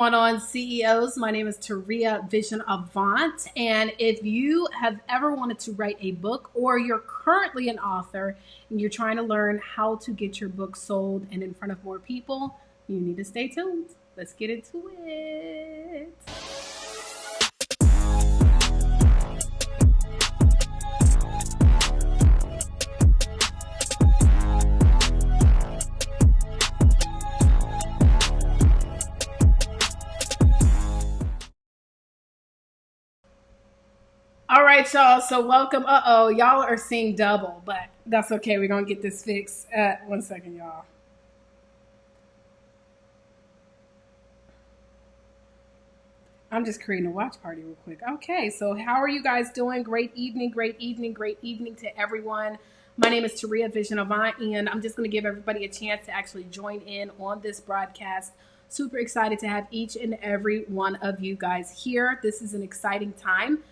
On CEOs. My name is Taria Vision Avant. And if you have ever wanted to write a book or you're currently an author and you're trying to learn how to get your book sold and in front of more people, you need to stay tuned. Let's get into it. All right, y'all. So welcome. Y'all are seeing double, but that's okay. We're gonna get this fixed. 1 second, y'all. I'm just creating a watch party real quick. Okay, so how are you guys doing? Great evening, great evening, great evening to everyone. My name is Taria Vision Avant, and I'm just going to give everybody a chance to actually join in on this broadcast. Super excited to have each and every one of you guys here. This is an exciting time.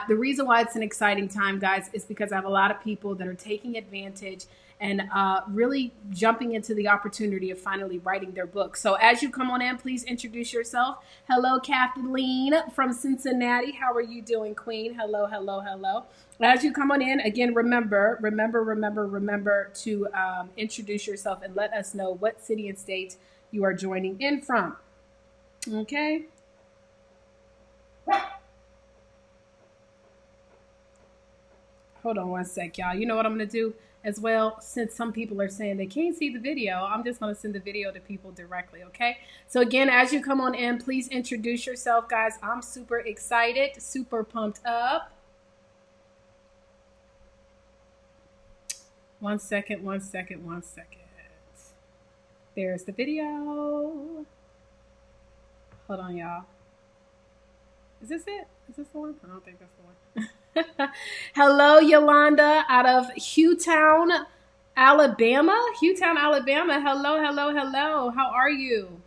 The reason why it's an exciting time, guys, is because I have a lot of people that are taking advantage and really jumping into the opportunity of finally writing their book. So as you come on in, please introduce yourself. Hello, Kathleen from Cincinnati. How are you doing, Queen? Hello, hello, hello. As you come on in, again, remember to introduce yourself and let us know what city and state you are joining in from. Okay. Hold on 1 sec, y'all. You know what I'm going to do as well? Since some people are saying they can't see the video, I'm just going to send the video to people directly, okay? So again, as you come on in, please introduce yourself, guys. I'm super excited, super pumped up. 1 second. There's the video. Hold on, y'all. Is this it? Is this the one? I don't think that's the one. Hello, Yolanda out of Hewtown, Alabama. Hewtown, Alabama. Hello, hello, hello. How are you?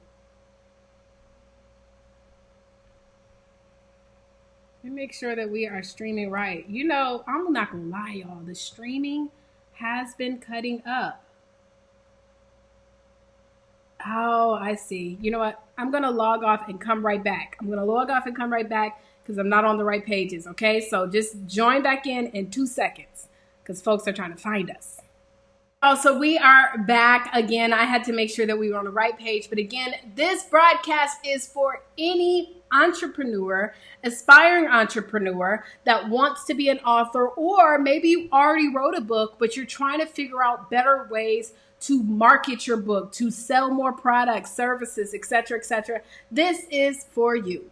Let me make sure that we are streaming right. You know, I'm not going to lie, y'all. The streaming has been cutting up. Oh, I see. You know what? I'm going to log off and come right back. Because I'm not on the right pages, okay? So just join back in 2 seconds because folks are trying to find us. Oh, so we are back again. I had to make sure that we were on the right page. But again, this broadcast is for any entrepreneur, aspiring entrepreneur that wants to be an author, or maybe you already wrote a book, but you're trying to figure out better ways to market your book, to sell more products, services, etc., etc. This is for you.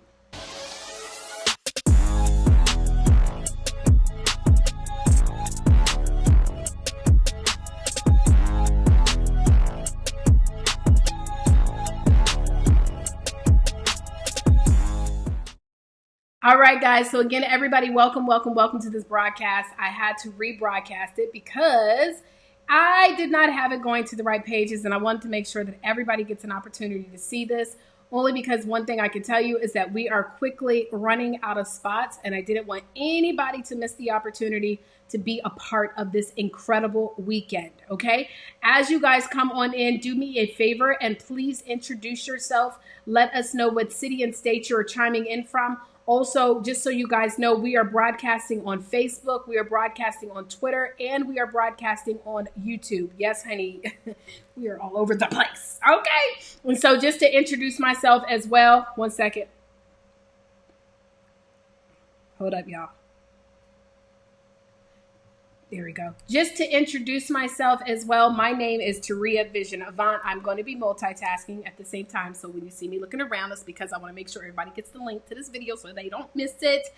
All right, guys. So again, everybody, welcome to this broadcast. I had to rebroadcast it because I did not have it going to the right pages, and I wanted to make sure that everybody gets an opportunity to see this. Only because one thing I can tell you is that we are quickly running out of spots, and I didn't want anybody to miss the opportunity to be a part of this incredible weekend, okay? As you guys come on in, do me a favor and please introduce yourself. Let us know what city and state you're chiming in from. Also, just so you guys know, we are broadcasting on Facebook, we are broadcasting on Twitter, and we are broadcasting on YouTube. Yes, honey, we are all over the place. Okay. And so just to introduce myself as well, 1 second. Hold up, y'all. There we go. Just to introduce myself as well, my name is Taria Vision Avant. I'm going to be multitasking at the same time. So when you see me looking around, it's because I want to make sure everybody gets the link to this video so they don't miss it.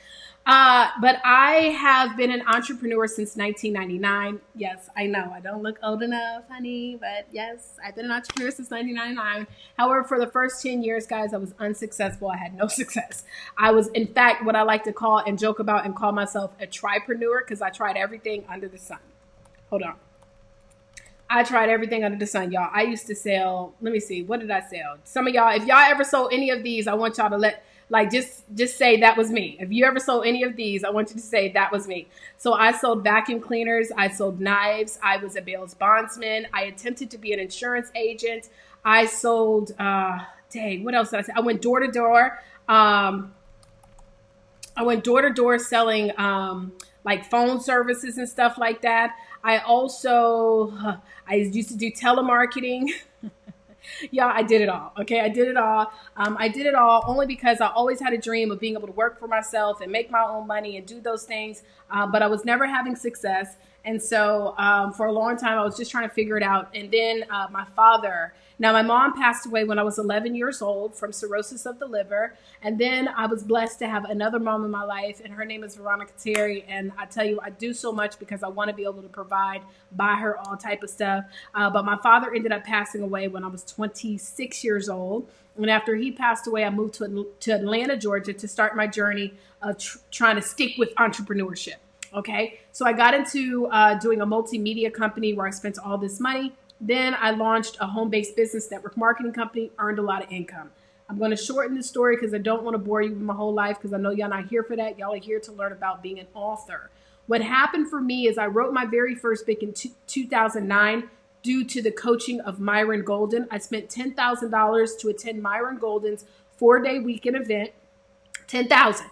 But I have been an entrepreneur since 1999. Yes, I know I don't look old enough, honey, but yes, I've been an entrepreneur since 1999. However, for the first 10 years, guys, I was unsuccessful. I had no success. I was, in fact, what I like to call and joke about and call myself a tripreneur because I tried everything under the sun. Hold on. I tried everything under the sun, y'all. I used to sell, let me see, what did I sell? Some of y'all, if y'all ever sold any of these, I want y'all to just say that was me. If you ever sold any of these, I want you to say that was me. So I sold vacuum cleaners. I sold knives. I was a bail bondsman. I attempted to be an insurance agent. I sold dang, what else did I say? I went door to door. I went door to door selling like phone services and stuff like that. I also I used to do telemarketing. Yeah, I did it all. Okay, I did it all. I did it all only because I always had a dream of being able to work for myself and make my own money and do those things. But I was never having success. And so for a long time, I was just trying to figure it out. And then my father, now my mom passed away when I was 11 years old from cirrhosis of the liver. And then I was blessed to have another mom in my life, and her name is Veronica Terry. And I tell you, I do so much because I want to be able to provide, buy her all type of stuff. But my father ended up passing away when I was 26 years old. And after he passed away, I moved to Atlanta, Georgia to start my journey of trying to stick with entrepreneurship. Okay, so I got into doing a multimedia company where I spent all this money. Then I launched a home-based business network marketing company, earned a lot of income. I'm going to shorten the story because I don't want to bore you with my whole life because I know y'all not here for that. Y'all are here to learn about being an author. What happened for me is I wrote my very first book in 2009 due to the coaching of Myron Golden. I spent $10,000 to attend Myron Golden's 4-day weekend event. $10,000.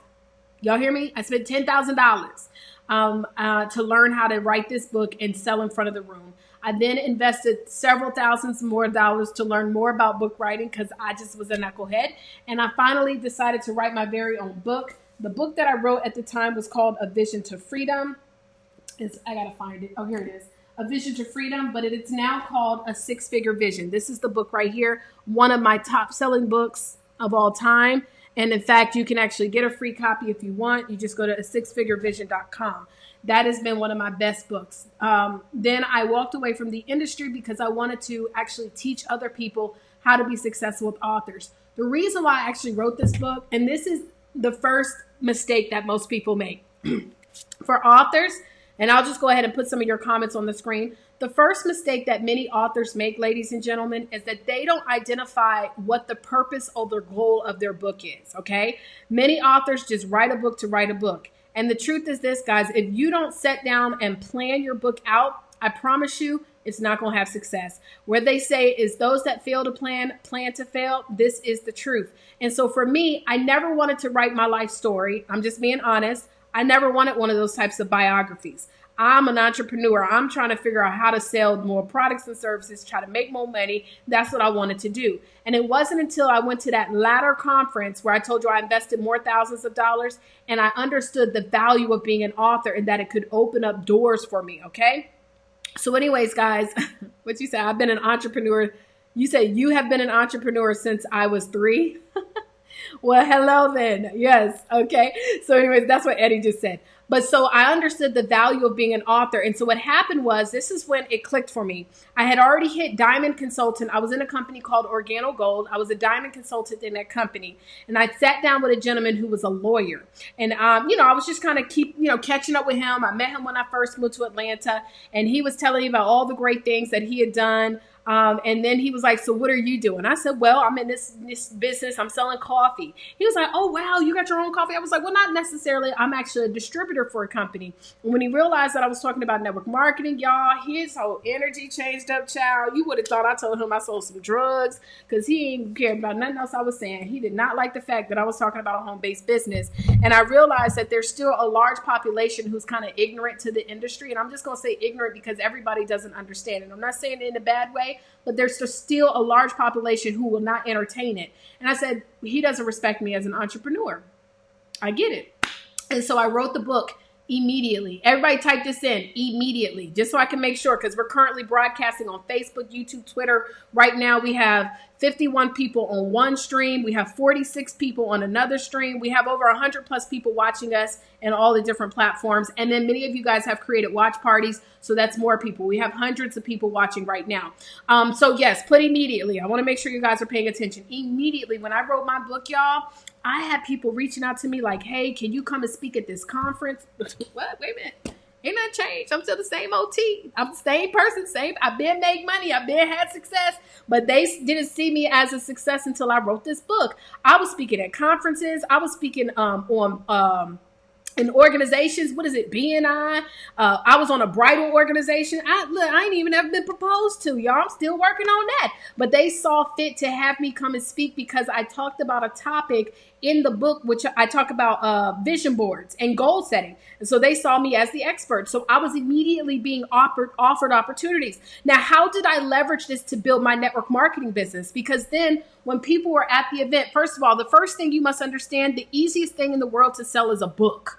Y'all hear me? I spent $10,000 to learn how to write this book and sell in front of the room. I then invested several thousands more dollars to learn more about book writing because I just was a knucklehead. And I finally decided to write my very own book. The book that I wrote at the time was called A Vision to Freedom. I got to find it. Oh, here it is. A Vision to Freedom, but it's now called A Six-Figure Vision. This is the book right here, one of my top selling books of all time. And in fact, you can actually get a free copy if you want. You just go to asixfigurevision.com. That has been one of my best books. Then I walked away from the industry because I wanted to actually teach other people how to be successful with authors. The reason why I actually wrote this book, and this is the first mistake that most people make for authors, and I'll just go ahead and put some of your comments on the screen. The first mistake that many authors make, ladies and gentlemen, is that they don't identify what the purpose or the goal of their book is, okay? Many authors just write a book to write a book. And the truth is this, guys, if you don't sit down and plan your book out, I promise you, it's not going to have success. Where they say is those that fail to plan to fail. This is the truth. And so for me, I never wanted to write my life story. I'm just being honest. I never wanted one of those types of biographies. I'm an entrepreneur. I'm trying to figure out how to sell more products and services, try to make more money. That's what I wanted to do. And it wasn't until I went to that latter conference where I told you I invested more thousands of dollars and I understood the value of being an author and that it could open up doors for me. Okay. So anyways, guys, what you say? I've been an entrepreneur. You say you have been an entrepreneur since I was 3. Well, hello then. Yes. Okay. So anyways, that's what Eddie just said. But so I understood the value of being an author. And so what happened was, this is when it clicked for me. I had already hit diamond consultant. I was in a company called Organo Gold. I was a diamond consultant in that company. And I sat down with a gentleman who was a lawyer. And, I was just kind of catching up with him. I met him when I first moved to Atlanta. And he was telling me about all the great things that he had done. And then he was like, so what are you doing? I said, well, I'm in this business. I'm selling coffee. He was like, oh, wow, you got your own coffee? I was like, well, not necessarily. I'm actually a distributor for a company. And when he realized that I was talking about network marketing, y'all, his whole energy changed up, child. You would have thought I told him I sold some drugs because he didn't care about nothing else I was saying. He did not like the fact that I was talking about a home-based business. And I realized that there's still a large population who's kind of ignorant to the industry. And I'm just going to say ignorant because everybody doesn't understand it. I'm not saying it in a bad way, but there's just still a large population who will not entertain it. And I said, he doesn't respect me as an entrepreneur. I get it. And so I wrote the book immediately. Everybody type this in, immediately, just so I can make sure, because we're currently broadcasting on Facebook, YouTube, Twitter. Right now we have 51 people on one stream. We have 46 people on another stream. We have over 100 plus people watching us in all the different platforms. And then many of you guys have created watch parties. So that's more people. We have hundreds of people watching right now. So yes, put immediately. I want to make sure you guys are paying attention. Immediately, when I wrote my book, y'all, I had people reaching out to me like, hey, can you come and speak at this conference? What? Wait a minute. Ain't nothing changed. I'm still the same OT. I'm the same person. I've been made money. I've been had success. But they didn't see me as a success until I wrote this book. I was speaking at conferences. I was speaking on in organizations. What is it? BNI. I was on a bridal organization. I ain't even ever been proposed to, y'all. I'm still working on that. But they saw fit to have me come and speak because I talked about a topic in the book, which I talk about vision boards and goal setting. And so they saw me as the expert. So I was immediately being offered opportunities. Now, how did I leverage this to build my network marketing business? Because then when people were at the event, first of all, the first thing you must understand, the easiest thing in the world to sell is a book.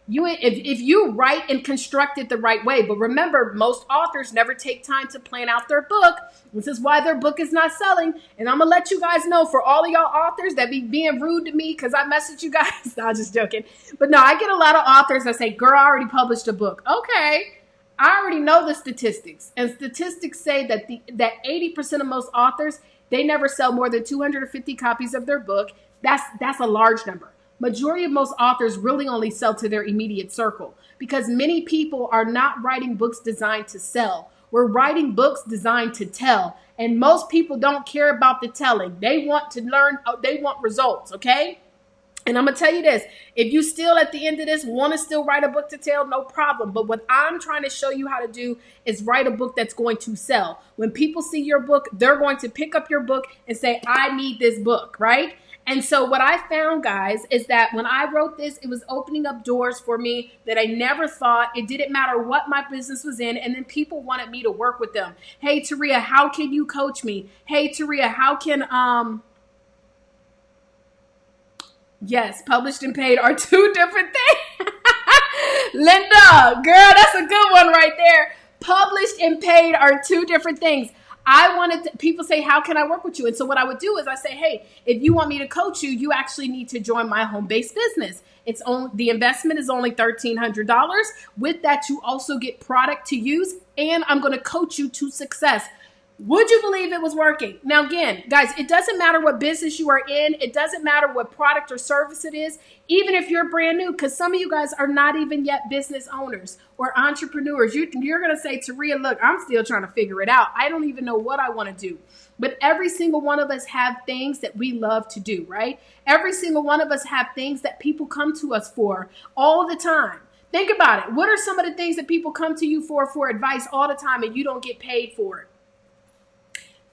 If you write and construct it the right way. But remember, most authors never take time to plan out their book. This is why their book is not selling. And I'm going to let you guys know, for all of y'all authors that be being rude to me because I message you guys. No, I'm just joking. But no, I get a lot of authors that say, girl, I already published a book. Okay. I already know the statistics. And statistics say that that 80% of most authors, they never sell more than 250 copies of their book. That's a large number. Majority of most authors really only sell to their immediate circle because many people are not writing books designed to sell. We're writing books designed to tell. And most people don't care about the telling. They want to learn. They want results. Okay. And I'm going to tell you this, if you still at the end of this want to still write a book to tell, no problem. But what I'm trying to show you how to do is write a book that's going to sell. When people see your book, they're going to pick up your book and say, I need this book, right? And so what I found, guys, is that when I wrote this, it was opening up doors for me that I never thought. It didn't matter what my business was in. And then people wanted me to work with them. Hey, Taria, how can you coach me? Hey, Taria, how can, yes, published and paid are two different things. Linda, girl, that's a good one right there. Published and paid are two different things. People say, how can I work with you? And so what I would do is I say, hey, if you want me to coach you, you actually need to join my home-based business. The investment is only $1,300. With that, you also get product to use, and I'm going to coach you to success. Would you believe it was working? Now, again, guys, it doesn't matter what business you are in. It doesn't matter what product or service it is, even if you're brand new, because some of you guys are not even yet business owners or entrepreneurs. You're going to say, Taria, look, I'm still trying to figure it out. I don't even know what I want to do. But every single one of us have things that we love to do, right? Every single one of us have things that people come to us for all the time. Think about it. What are some of the things that people come to you for advice all the time and you don't get paid for it?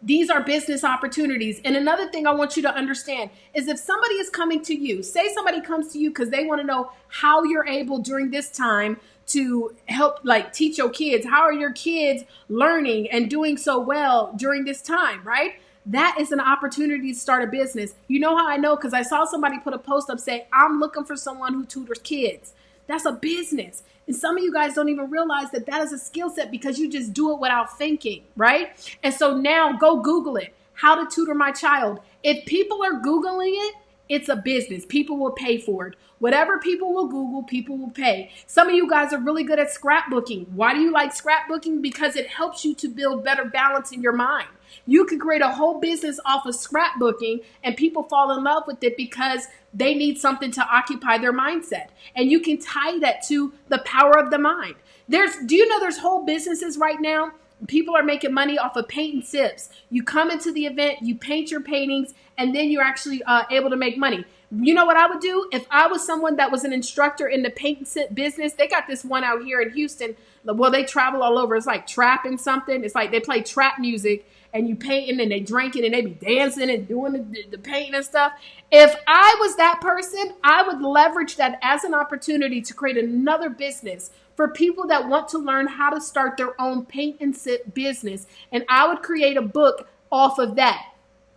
These are business opportunities. And another thing I want you to understand is if somebody is coming to you, say somebody comes to you because they want to know how you're able during this time to help, like, teach your kids. How are your kids learning and doing so well during this time, right? That is an opportunity to start a business. You know how I know? Because I saw somebody put a post up saying, I'm looking for someone who tutors kids. That's a business. And some of you guys don't even realize that that is a skill set because you just do it without thinking, right? And so now go Google it. How to tutor my child. If people are Googling it, it's a business. People will pay for it. Whatever people will Google, people will pay. Some of you guys are really good at scrapbooking. Why do you like scrapbooking? Because it helps you to build better balance in your mind. You can create a whole business off of scrapbooking and people fall in love with it because they need something to occupy their mindset. And you can tie that to the power of the mind. Do you know there's whole businesses right now? People are making money off of paint and sips. You come into the event, you paint your paintings, and then you're actually able to make money. You know what I would do? If I was someone that was an instructor in the paint and sip business, they got this one out here in Houston. Well, they travel all over. It's like trapping something. It's like they play trap music and you painting and they drinking and they be dancing and doing the painting and stuff. If I was that person, I would leverage that as an opportunity to create another business for people that want to learn how to start their own paint and sip business. And I would create a book off of that.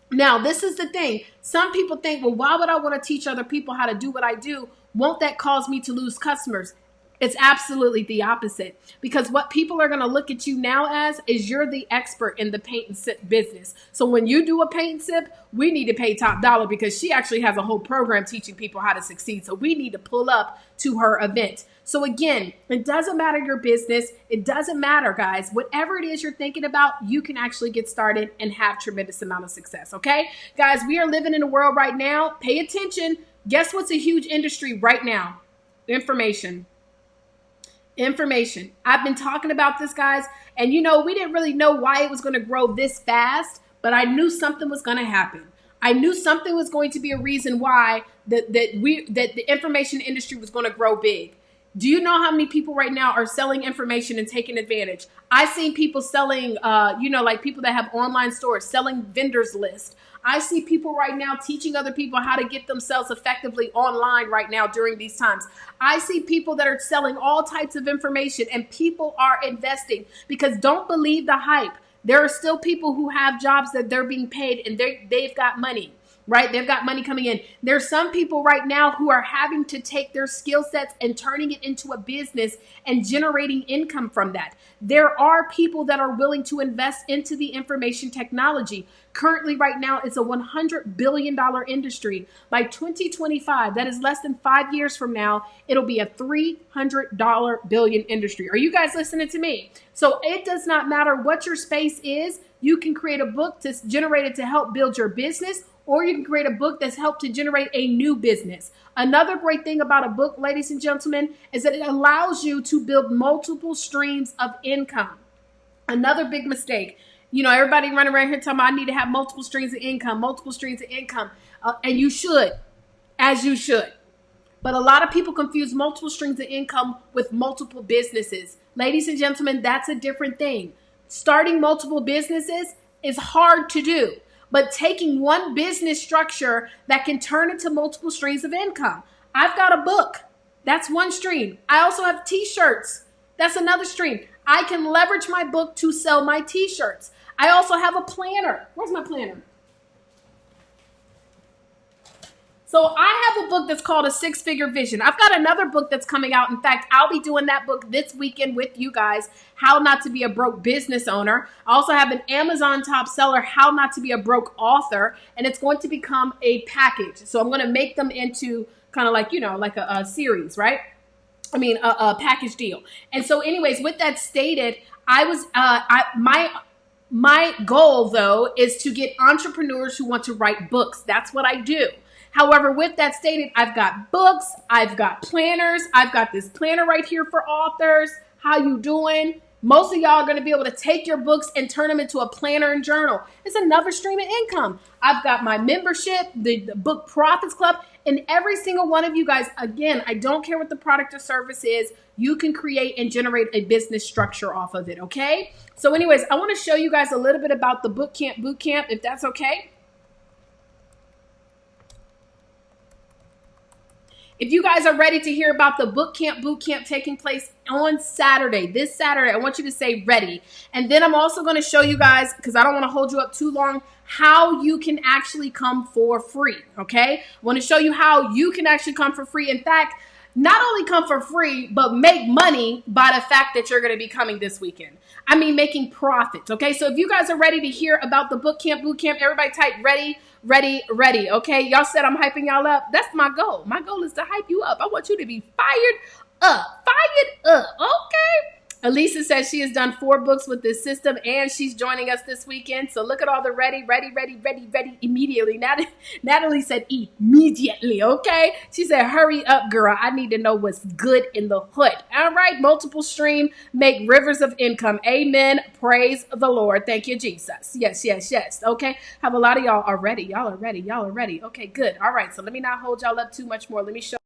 Now, this is the thing. Some people think, well, why would I want to teach other people how to do what I do? Won't that cause me to lose customers? It's absolutely the opposite, because what people are going to look at you now as is you're the expert in the paint and sip business. So when you do a paint and sip, we need to pay top dollar because she actually has a whole program teaching people how to succeed. So we need to pull up to her event. So again, it doesn't matter your business. It doesn't matter, guys. Whatever it is you're thinking about, you can actually get started and have tremendous amount of success. Okay, guys, we are living in a world right now. Pay attention. Guess what's a huge industry right now? Information. I've been talking about this, guys, and we didn't really know why it was going to grow this fast, but I knew something was going to happen. I knew something was going to be a reason why that the information industry was going to grow big. Do you know how many people right now are selling information and taking advantage? I've seen people selling, like people that have online stores, selling vendors list. I see people right now teaching other people how to get themselves effectively online right now during these times. I see people that are selling all types of information, and people are investing, because don't believe the hype. There are still people who have jobs that they're being paid, and they've got money. Right? They've got money coming in. There's some people right now who are having to take their skill sets and turning it into a business and generating income from that. There are people that are willing to invest into the information technology. Currently, right now, it's a $100 billion industry. By 2025, that is less than 5 years from now, it'll be a $300 billion industry. Are you guys listening to me? So it does not matter what your space is. You can create a book to generate it to help build your business, or you can create a book that's helped to generate a new business. Another great thing about a book, ladies and gentlemen, is that it allows you to build multiple streams of income. Another big mistake. Everybody running around here talking about, I need to have multiple streams of income, and you should, as you should. But a lot of people confuse multiple streams of income with multiple businesses. Ladies and gentlemen, that's a different thing. Starting multiple businesses is hard to do. But taking one business structure that can turn into multiple streams of income. I've got a book. That's one stream. I also have t-shirts. That's another stream. I can leverage my book to sell my t-shirts. I also have a planner. Where's my planner? So I have a book that's called A Six-Figure Vision. I've got another book that's coming out. In fact, I'll be doing that book this weekend with you guys, How Not to Be a Broke Business Owner. I also have an Amazon top seller, How Not to Be a Broke Author, and it's going to become a package. So I'm going to make them into kind of like, like a series, right? A package deal. And so anyways, with that stated, my goal though is to get entrepreneurs who want to write books. That's what I do. However, with that stated, I've got books, I've got planners, I've got this planner right here for authors. How you doing? Most of y'all are going to be able to take your books and turn them into a planner and journal. It's another stream of income. I've got my membership, the Book Profits Club, and every single one of you guys, again, I don't care what the product or service is, you can create and generate a business structure off of it, okay? So anyways, I want to show you guys a little bit about the Book Camp Bootcamp, if that's okay. If you guys are ready to hear about the Book Camp Bootcamp taking place on Saturday, this Saturday, I want you to say ready. And then I'm also going to show you guys, because I don't want to hold you up too long, how you can actually come for free, okay? I want to show you how you can actually come for free. In fact, not only come for free, but make money by the fact that you're going to be coming this weekend. Making profits, okay? So if you guys are ready to hear about the Book Camp Bootcamp, everybody type ready, ready, ready, okay? Y'all said I'm hyping y'all up. That's my goal. My goal is to hype you up. I want you to be fired up, okay? Elisa says she has done 4 books with this system, and she's joining us this weekend. So look at all the ready immediately. Natalie said immediately, okay? She said, hurry up, girl. I need to know what's good in the hood. All right, multiple stream, make rivers of income. Amen. Praise the Lord. Thank you, Jesus. Yes. Okay, have a lot of y'all are ready. Y'all are ready. Okay, good. All right, so let me not hold y'all up too much more. Let me show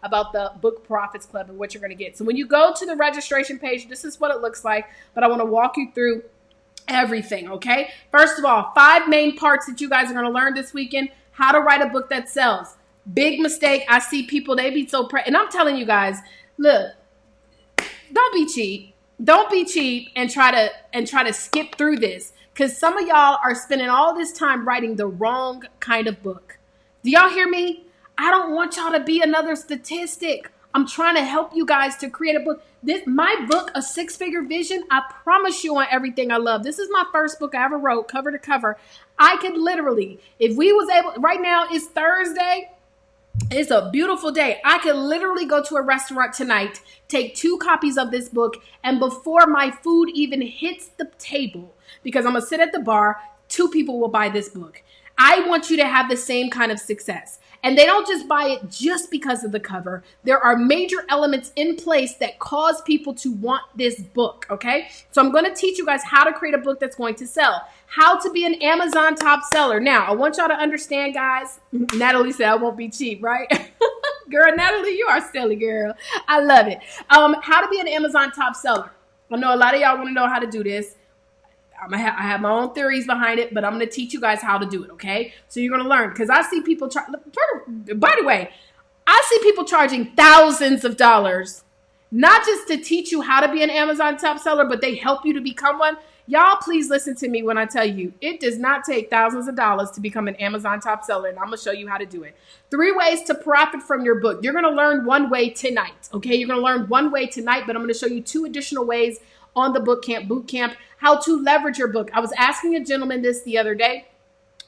about the Book Profits Club and what you're going to get. So when you go to the registration page, this is what it looks like, but I want to walk you through everything, okay? First of all, 5 main parts that you guys are going to learn this weekend: how to write a book that sells. Big mistake. I see people, they be so and I'm telling you guys, look, don't be cheap. Don't be cheap and try to skip through this, because some of y'all are spending all this time writing the wrong kind of book. Do y'all hear me? I don't want y'all to be another statistic. I'm trying to help you guys to create a book. My book, A Six-Figure Vision, I promise you on everything I love. This is my first book I ever wrote, cover to cover. I could literally, if we was able, right now it's Thursday. It's a beautiful day. I could literally go to a restaurant tonight, take 2 copies of this book, and before my food even hits the table, because I'm going to sit at the bar, 2 people will buy this book. I want you to have the same kind of success. And they don't just buy it just because of the cover. There are major elements in place that cause people to want this book, okay? So I'm going to teach you guys how to create a book that's going to sell, How to be an Amazon top seller. Now, I want y'all to understand, guys. Natalie said I won't be cheap, right? Girl, Natalie, you are silly, girl. I love it. How to be an Amazon top seller. I know a lot of y'all want to know how to do this. I have my own theories behind it, but I'm going to teach you guys how to do it, okay? So you're going to learn. Because I see people, by the way, I see people charging thousands of dollars, not just to teach you how to be an Amazon top seller, but they help you to become one. Y'all, please listen to me when I tell you, it does not take thousands of dollars to become an Amazon top seller, and I'm going to show you how to do it. 3 ways to profit from your book. You're going to learn one way tonight, okay? You're going to learn one way tonight, but I'm going to show you 2 additional ways on the boot camp, how to leverage your book. I was asking a gentleman this the other day.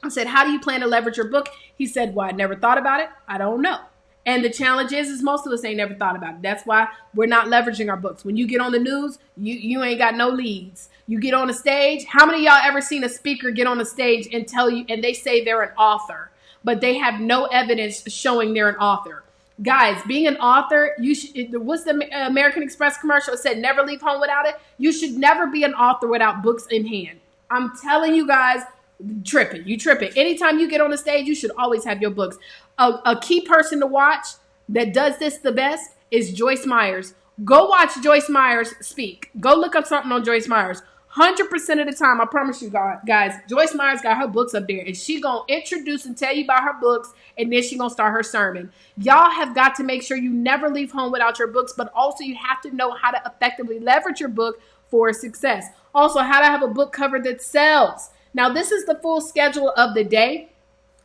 I said, how do you plan to leverage your book? He said, well, I never thought about it. I don't know. And the challenge is most of us ain't never thought about it. That's why we're not leveraging our books. When you get on the news, you ain't got no leads. You get on a stage. How many of y'all ever seen a speaker get on a stage and tell you, and they say they're an author, but they have no evidence showing they're an author? Guys, being an author, you should, what's the American Express commercial? It said, never leave home without it. You should never be an author without books in hand. I'm telling you guys, tripping. You tripping. Anytime you get on the stage, you should always have your books. A key person to watch that does this the best is Joyce Myers. Go watch Joyce Myers speak. Go look up something on Joyce Myers. 100% of the time, I promise you guys, Joyce Myers got her books up there, and she gonna introduce and tell you about her books, and then she gonna start her sermon. Y'all have got to make sure you never leave home without your books, but also you have to know how to effectively leverage your book for success. Also, how to have a book cover that sells. Now, this is the full schedule of the day.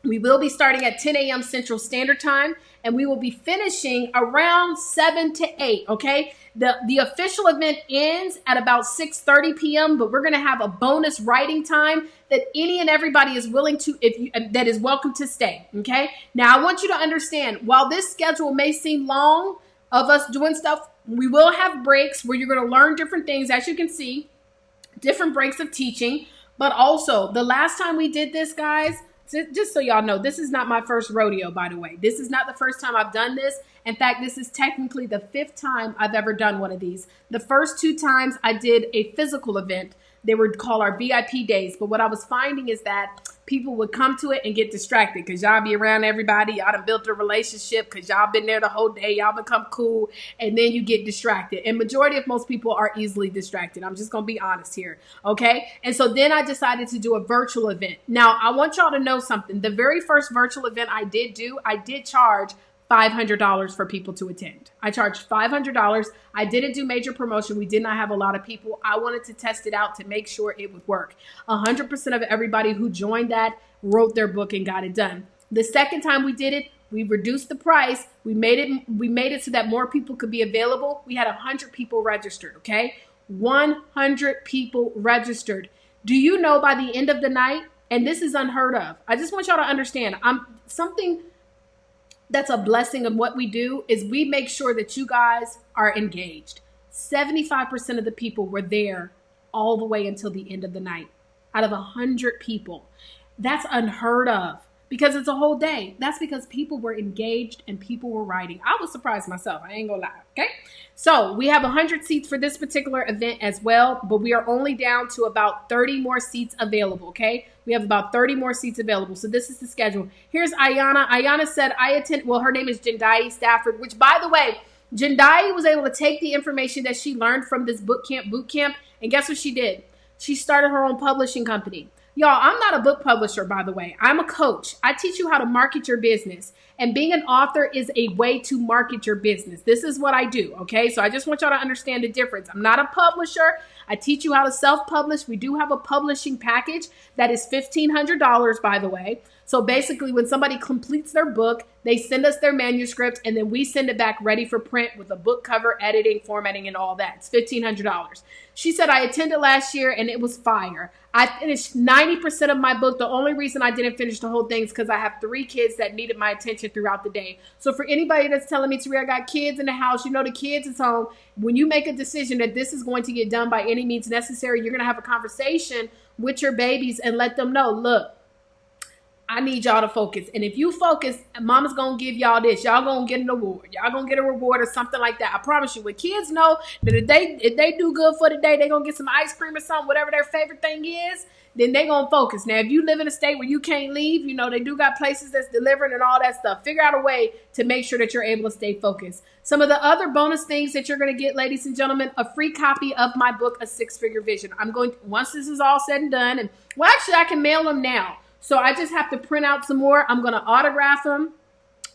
We will be starting at 10 a.m. Central Standard Time, and we will be finishing around 7 to 8, okay? The official event ends at about 6:30 p.m., but we're going to have a bonus writing time that any and everybody is willing to, that is welcome to stay, okay? Now, I want you to understand, while this schedule may seem long of us doing stuff, we will have breaks where you're going to learn different things, as you can see, different breaks of teaching. But also, the last time we did this, guys, just so y'all know, this is not my first rodeo, by the way. This is not the first time I've done this. In fact, this is technically the 5th time I've ever done one of these. The first 2 times I did a physical event. They were called our VIP days. But what I was finding is that people would come to it and get distracted because y'all be around everybody. Y'all done built a relationship because y'all been there the whole day. Y'all become cool, and then you get distracted. And majority of most people are easily distracted. I'm just going to be honest here, okay? And so then I decided to do a virtual event. Now, I want y'all to know something. The very first virtual event I did charge $500 for people to attend. I charged $500. I didn't do major promotion. We did not have a lot of people. I wanted to test it out to make sure it would work. 100% of everybody who joined that wrote their book and got it done. The second time we did it, we reduced the price. We made it so that more people could be available. We had 100 people registered, okay? 100 people registered. Do you know by the end of the night, and this is unheard of. I just want y'all to understand, something that's a blessing of what we do is we make sure that you guys are engaged. 75% of the people were there all the way until the end of the night out of 100 people. That's unheard of because it's a whole day. That's because people were engaged and people were writing. I was surprised myself. I ain't gonna lie. Okay. So we have 100 seats for this particular event as well, but we are only down to about 30 more seats available. Okay. We have about 30 more seats available. So this is the schedule. Here's Ayana. Ayana said, her name is Jendai Stafford, which by the way, Jendai was able to take the information that she learned from this boot camp. And guess what she did? She started her own publishing company. Y'all, I'm not a book publisher, by the way. I'm a coach. I teach you how to market your business. And being an author is a way to market your business. This is what I do, okay? So I just want y'all to understand the difference. I'm not a publisher. I teach you how to self-publish. We do have a publishing package that is $1,500, by the way. So basically, when somebody completes their book, they send us their manuscript, and then we send it back ready for print with a book cover, editing, formatting, and all that. It's $1,500. She said, I attended last year, and it was fire. I finished 90% of my book. The only reason I didn't finish the whole thing is because I have 3 kids that needed my attention throughout the day. So for anybody that's telling me, Taria, I got kids in the house, you know the kids is home. When you make a decision that this is going to get done by any means necessary, you're going to have a conversation with your babies and let them know, look, I need y'all to focus. And if you focus, mama's going to give y'all this. Y'all going to get an award. Y'all going to get a reward or something like that. I promise you, when kids know that if they do good for the day, they're going to get some ice cream or something, whatever their favorite thing is, then they going to focus. Now, if you live in a state where you can't leave, you know, they do got places that's delivering and all that stuff. Figure out a way to make sure that you're able to stay focused. Some of the other bonus things that you're going to get, ladies and gentlemen, a free copy of my book, A Six-Figure Vision. I'm going to, once this is all said and done, and well, actually, I can mail them now. So I just have to print out some more. I'm going to autograph them.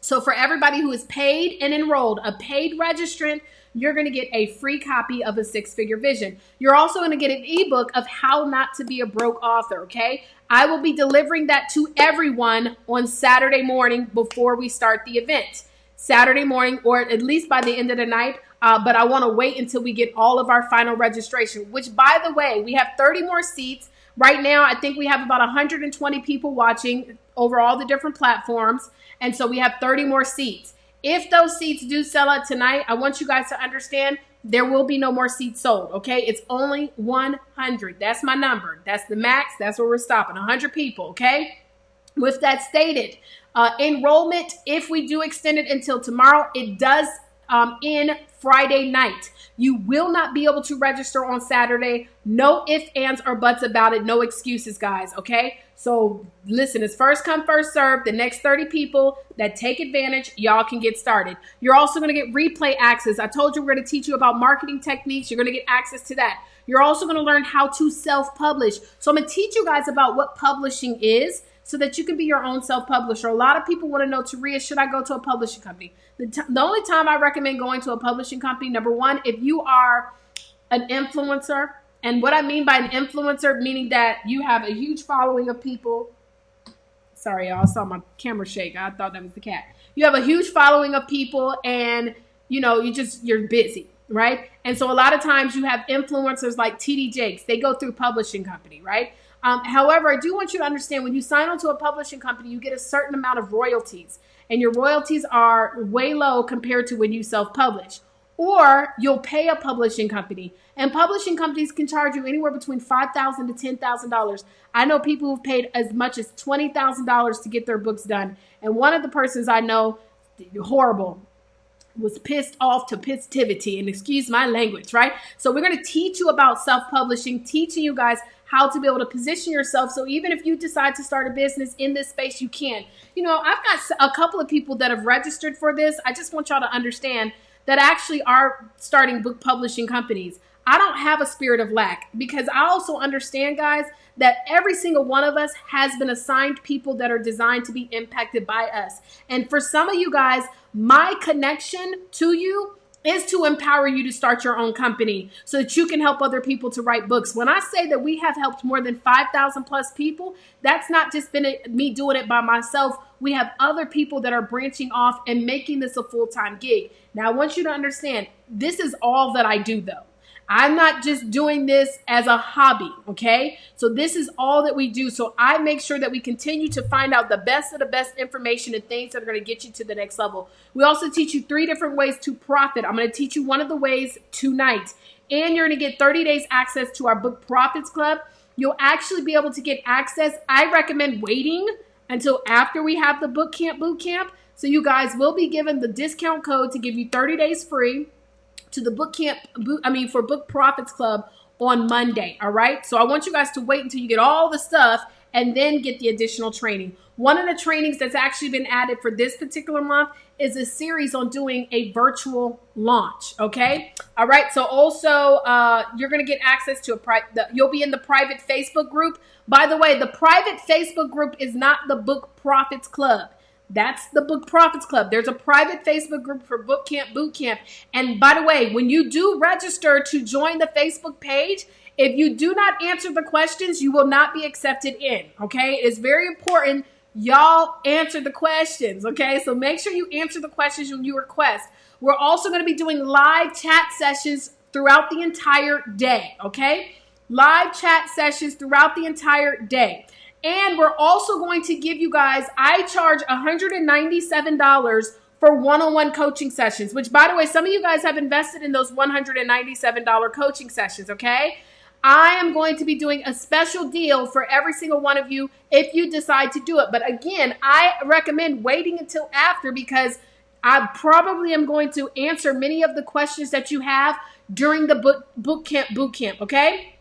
So for everybody who is paid and enrolled, a paid registrant, you're going to get a free copy of A Six-Figure Vision. You're also going to get an ebook of how not to be a broke author, okay? I will be delivering that to everyone on Saturday morning before we start the event. Saturday morning, or at least by the end of the night. But I want to wait until we get all of our final registration, which, by the way, we have 30 more seats. Right now, I think we have about 120 people watching over all the different platforms. And so we have 30 more seats. If those seats do sell out tonight, I want you guys to understand there will be no more seats sold, okay? It's only 100. That's my number. That's the max. That's where we're stopping, 100 people, okay? With that stated, enrollment, if we do extend it until tomorrow, it does end Friday night. You will not be able to register on Saturday. No ifs, ands, or buts about it. No excuses, guys, okay? So listen, it's first come, first serve. The next 30 people that take advantage, y'all can get started. You're also going to get replay access. I told you we're going to teach you about marketing techniques. You're going to get access to that. You're also going to learn how to self-publish. So I'm going to teach you guys about what publishing is, so that you can be your own self-publisher. A lot of people want to know, Taria, should I go to a publishing company? The only time I recommend going to a publishing company, number one, if you are an influencer. And what I mean by an influencer, meaning that you have a huge following of people. Sorry, y'all, I saw my camera shake. I thought that was the cat. You have a huge following of people and, you know, you're busy, right? And so a lot of times you have influencers like TD Jakes. They go through publishing company, right? However, I do want you to understand when you sign on to a publishing company, you get a certain amount of royalties, and your royalties are way low compared to when you self-publish. Or you'll pay a publishing company, and publishing companies can charge you anywhere between $5,000 to $10,000. I know people who've paid as much as $20,000 to get their books done. And one of the persons I know, horrible, was pissed off to pissivity, and excuse my language, right? So we're going to teach you about self-publishing, teaching you guys how to be able to position yourself. So even if you decide to start a business in this space, you can. You know, I've got a couple of people that have registered for this. I just want y'all to understand that actually are starting book publishing companies. I don't have a spirit of lack, because I also understand, guys, that every single one of us has been assigned people that are designed to be impacted by us. And for some of you guys, my connection to you is to empower you to start your own company so that you can help other people to write books. When I say that we have helped more than 5,000 plus people, that's not just been me doing it by myself. We have other people that are branching off and making this a full-time gig. Now, I want you to understand, this is all that I do, though. I'm not just doing this as a hobby, okay? So this is all that we do. So I make sure that we continue to find out the best of the best information and things that are going to get you to the next level. We also teach you 3 different ways to profit. I'm going to teach you one of the ways tonight. And you're going to get 30 days access to our Book Profits Club. You'll actually be able to get access. I recommend waiting until after we have the Boot Camp. So you guys will be given the discount code to give you 30 days free to the for Book Profits Club on Monday. All right. So I want you guys to wait until you get all the stuff and then get the additional training. One of the trainings that's actually been added for this particular month is a series on doing a virtual launch. Okay. All right. So also you're going to get access to you'll be in the private Facebook group. By the way, the private Facebook group is not the Book Profits Club. That's the Book Profits Club. There's a private Facebook group for Boot Camp. And by the way, when you do register to join the Facebook page, if you do not answer the questions, you will not be accepted in, okay? It's very important y'all answer the questions, okay? So make sure you answer the questions when you request. We're also going to be doing live chat sessions throughout the entire day, okay? Live chat sessions throughout the entire day. And we're also going to give you guys, I charge $197 for one-on-one coaching sessions, which, by the way, some of you guys have invested in those $197 coaching sessions, okay? I am going to be doing a special deal for every single one of you if you decide to do it. But again, I recommend waiting until after, because I probably am going to answer many of the questions that you have during the boot camp, okay?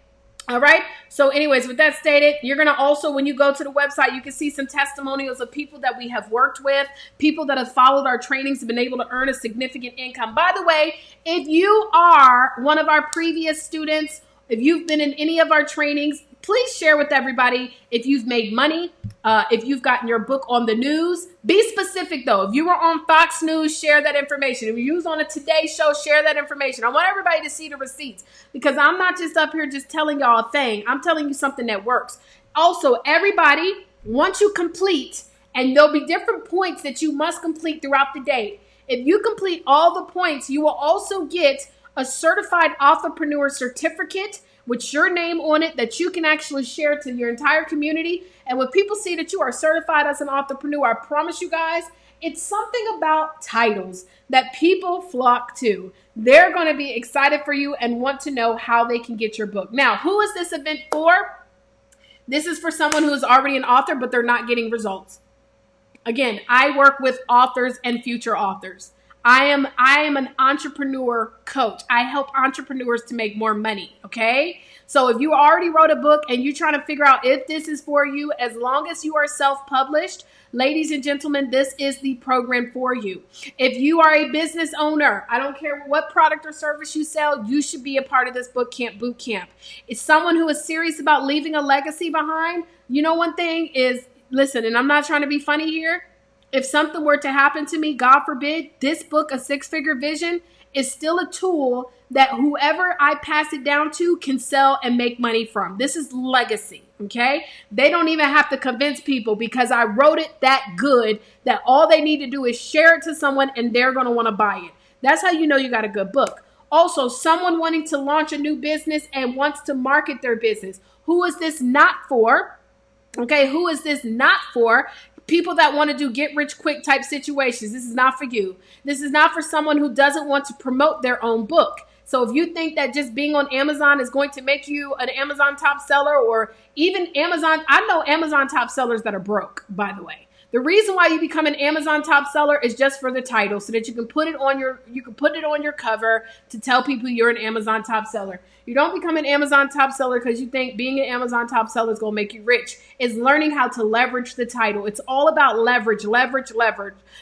All right. So anyways, with that stated, you're going to also, when you go to the website, you can see some testimonials of people that we have worked with, people that have followed our trainings and been able to earn a significant income. By the way, if you are one of our previous students, if you've been in any of our trainings, please share with everybody if you've made money, if you've gotten your book on the news. Be specific though. If you were on Fox News, share that information. If you was on a Today Show, share that information. I want everybody to see the receipts, because I'm not just up here just telling y'all a thing. I'm telling you something that works. Also, everybody, once you complete, and there'll be different points that you must complete throughout the day. If you complete all the points, you will also get a certified entrepreneur certificate with your name on it that you can actually share to your entire community. And when people see that you are certified as an entrepreneur, I promise you guys, it's something about titles that people flock to. They're going to be excited for you and want to know how they can get your book. Now, who is this event for? This is for someone who is already an author, but they're not getting results. Again, I work with authors and future authors. I am an entrepreneur coach. I help entrepreneurs to make more money, okay? So if you already wrote a book and you're trying to figure out if this is for you, as long as you are self-published, ladies and gentlemen, this is the program for you. If you are a business owner, I don't care what product or service you sell, you should be a part of this boot camp. It's someone who is serious about leaving a legacy behind. You know, one thing is, listen, and I'm not trying to be funny here, if something were to happen to me, God forbid, this book, A Six-Figure Vision, is still a tool that whoever I pass it down to can sell and make money from. This is legacy, okay? They don't even have to convince people, because I wrote it that good that all they need to do is share it to someone and they're going to want to buy it. That's how you know you got a good book. Also, someone wanting to launch a new business and wants to market their business. Who is this not for? Okay, who is this not for? People that want to do get rich quick type situations. This is not for you. This is not for someone who doesn't want to promote their own book. So if you think that just being on Amazon is going to make you an Amazon top seller, or even Amazon, I know Amazon top sellers that are broke, by the way. The reason why you become an Amazon top seller is just for the title, so that you can put it on your cover to tell people you're an Amazon top seller. You don't become an Amazon top seller because you think being an Amazon top seller is going to make you rich. It's learning how to leverage the title. It's all about leverage.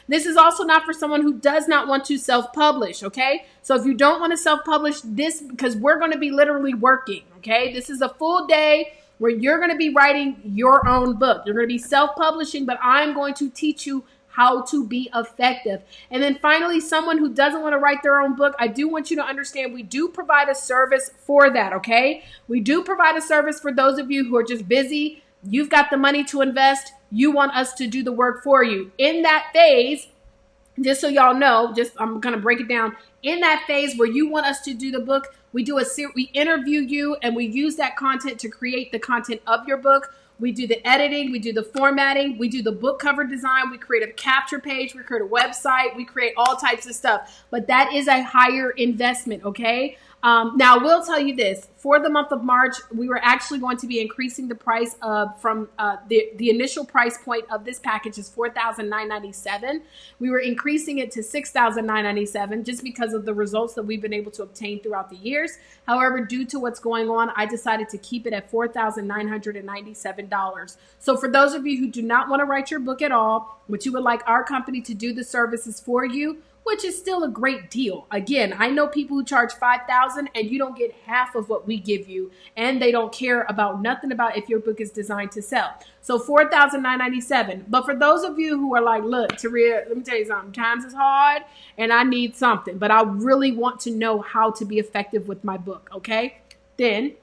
This is also not for someone who does not want to self-publish, okay? So if you don't want to self-publish this, because we're going to be literally working, okay? This is a full day where you're going to be writing your own book. You're going to be self-publishing, but I'm going to teach you how to be effective. And then finally, someone who doesn't want to write their own book, I do want you to understand we do provide a service for that, okay? We do provide a service for those of you who are just busy. You've got the money to invest. You want us to do the work for you. In that phase, just so y'all know, I'm going to break it down. In that phase where you want us to do the book, we interview you, and we use that content to create the content of your book. We do the editing, we do the formatting, we do the book cover design, we create a capture page, we create a website, we create all types of stuff. But that is a higher investment, okay? Now, I will tell you this. For the month of March, we were actually going to be increasing the price from the initial price point of this package is $4,997. We were increasing it to $6,997 just because of the results that we've been able to obtain throughout the years. However, due to what's going on, I decided to keep it at $4,997. So for those of you who do not want to write your book at all, but you would like our company to do the services for you, which is still a great deal. Again, I know people who charge $5,000 and you don't get half of what we give you, and they don't care about nothing about if your book is designed to sell. So $4,997. But for those of you who are like, look, Taria, let me tell you something. Times is hard and I need something, but I really want to know how to be effective with my book, okay? Then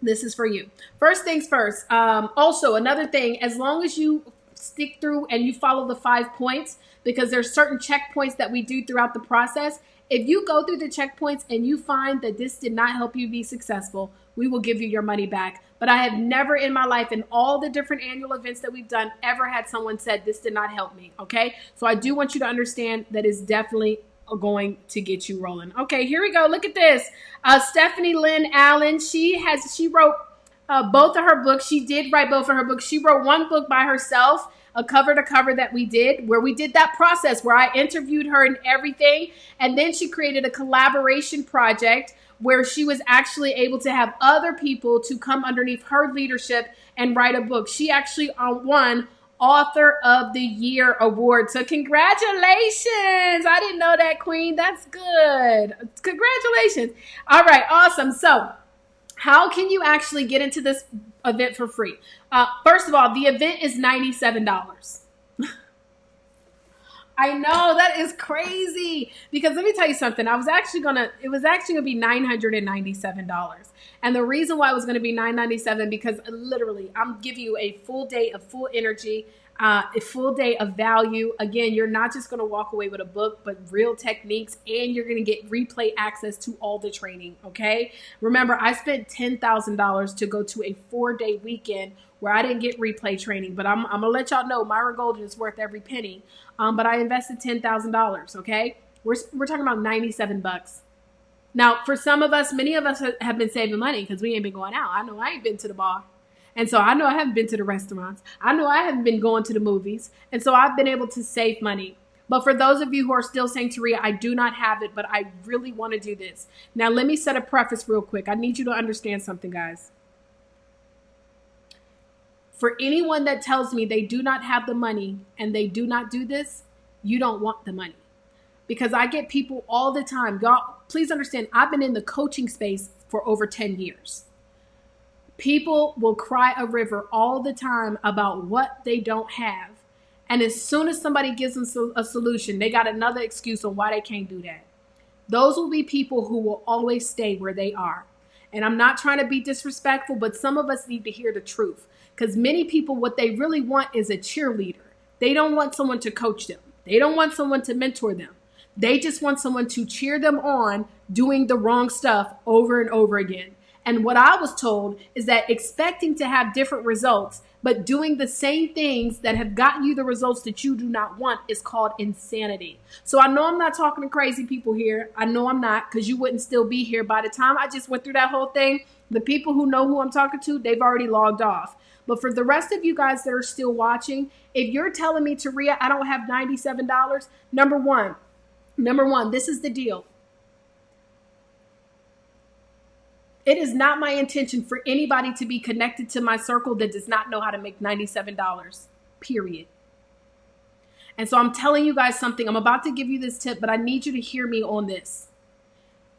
this is for you. First things first. Also, another thing, as long as you stick through and you follow the 5 points, because there's certain checkpoints that we do throughout the process. If you go through the checkpoints and you find that this did not help you be successful, we will give you your money back. But I have never in my life, in all the different annual events that we've done, ever had someone said this did not help me, okay? So I do want you to understand that it's definitely going to get you rolling. Okay, here we go. Look at this. Stephanie Lynn Allen. She wrote both of her books. She did write both of her books. She wrote one book by herself, a cover to cover that we did, where we did that process where I interviewed her and everything. And then she created a collaboration project where she was actually able to have other people to come underneath her leadership and write a book. She actually won Author of the Year award. So congratulations. I didn't know that, Queen. That's good. Congratulations. All right, awesome. So how can you actually get into this event for free? First of all, the event is $97. I know, that is crazy, because let me tell you something. It was actually gonna be $997. And the reason why it was gonna be $997, because literally I'm giving you a full day of full energy, a full day of value. Again, you're not just gonna walk away with a book, but real techniques, and you're gonna get replay access to all the training, okay? Remember, I spent $10,000 to go to a 4-day weekend where I didn't get replay training, but I'm gonna let y'all know Myron Golden is worth every penny. But I invested $10,000. Okay, we're talking about $97. Now, for some of us, many of us have been saving money because we ain't been going out. I know I ain't been to the bar, and so I know I haven't been to the restaurants. I know I haven't been going to the movies, and so I've been able to save money. But for those of you who are still saying, Taria, I do not have it, but I really want to do this. Now, let me set a preface real quick. I need you to understand something, guys. For anyone that tells me they do not have the money and they do not do this, you don't want the money. Because I get people all the time. Y'all, please understand, I've been in the coaching space for over 10 years. People will cry a river all the time about what they don't have. And as soon as somebody gives them a solution, they got another excuse on why they can't do that. Those will be people who will always stay where they are. And I'm not trying to be disrespectful, but some of us need to hear the truth. Because many people, what they really want is a cheerleader. They don't want someone to coach them. They don't want someone to mentor them. They just want someone to cheer them on doing the wrong stuff over and over again. And what I was told is that expecting to have different results, but doing the same things that have gotten you the results that you do not want is called insanity. So I know I'm not talking to crazy people here. I know I'm not, because you wouldn't still be here. By the time I just went through that whole thing, the people who know who I'm talking to, they've already logged off. But for the rest of you guys that are still watching, if you're telling me, Taria, I don't have $97, number one, this is the deal. It is not my intention for anybody to be connected to my circle that does not know how to make $97, period. And so I'm telling you guys something. I'm about to give you this tip, but I need you to hear me on this.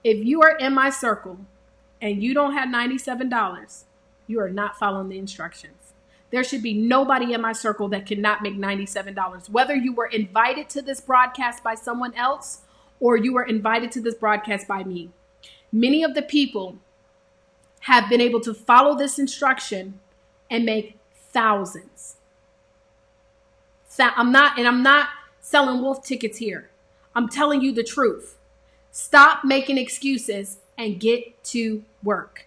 If you are in my circle and you don't have $97, you are not following the instructions. There should be nobody in my circle that cannot make $97. Whether you were invited to this broadcast by someone else or you were invited to this broadcast by me. Many of the people have been able to follow this instruction and make thousands. I'm not selling wolf tickets here. I'm telling you the truth. Stop making excuses and get to work.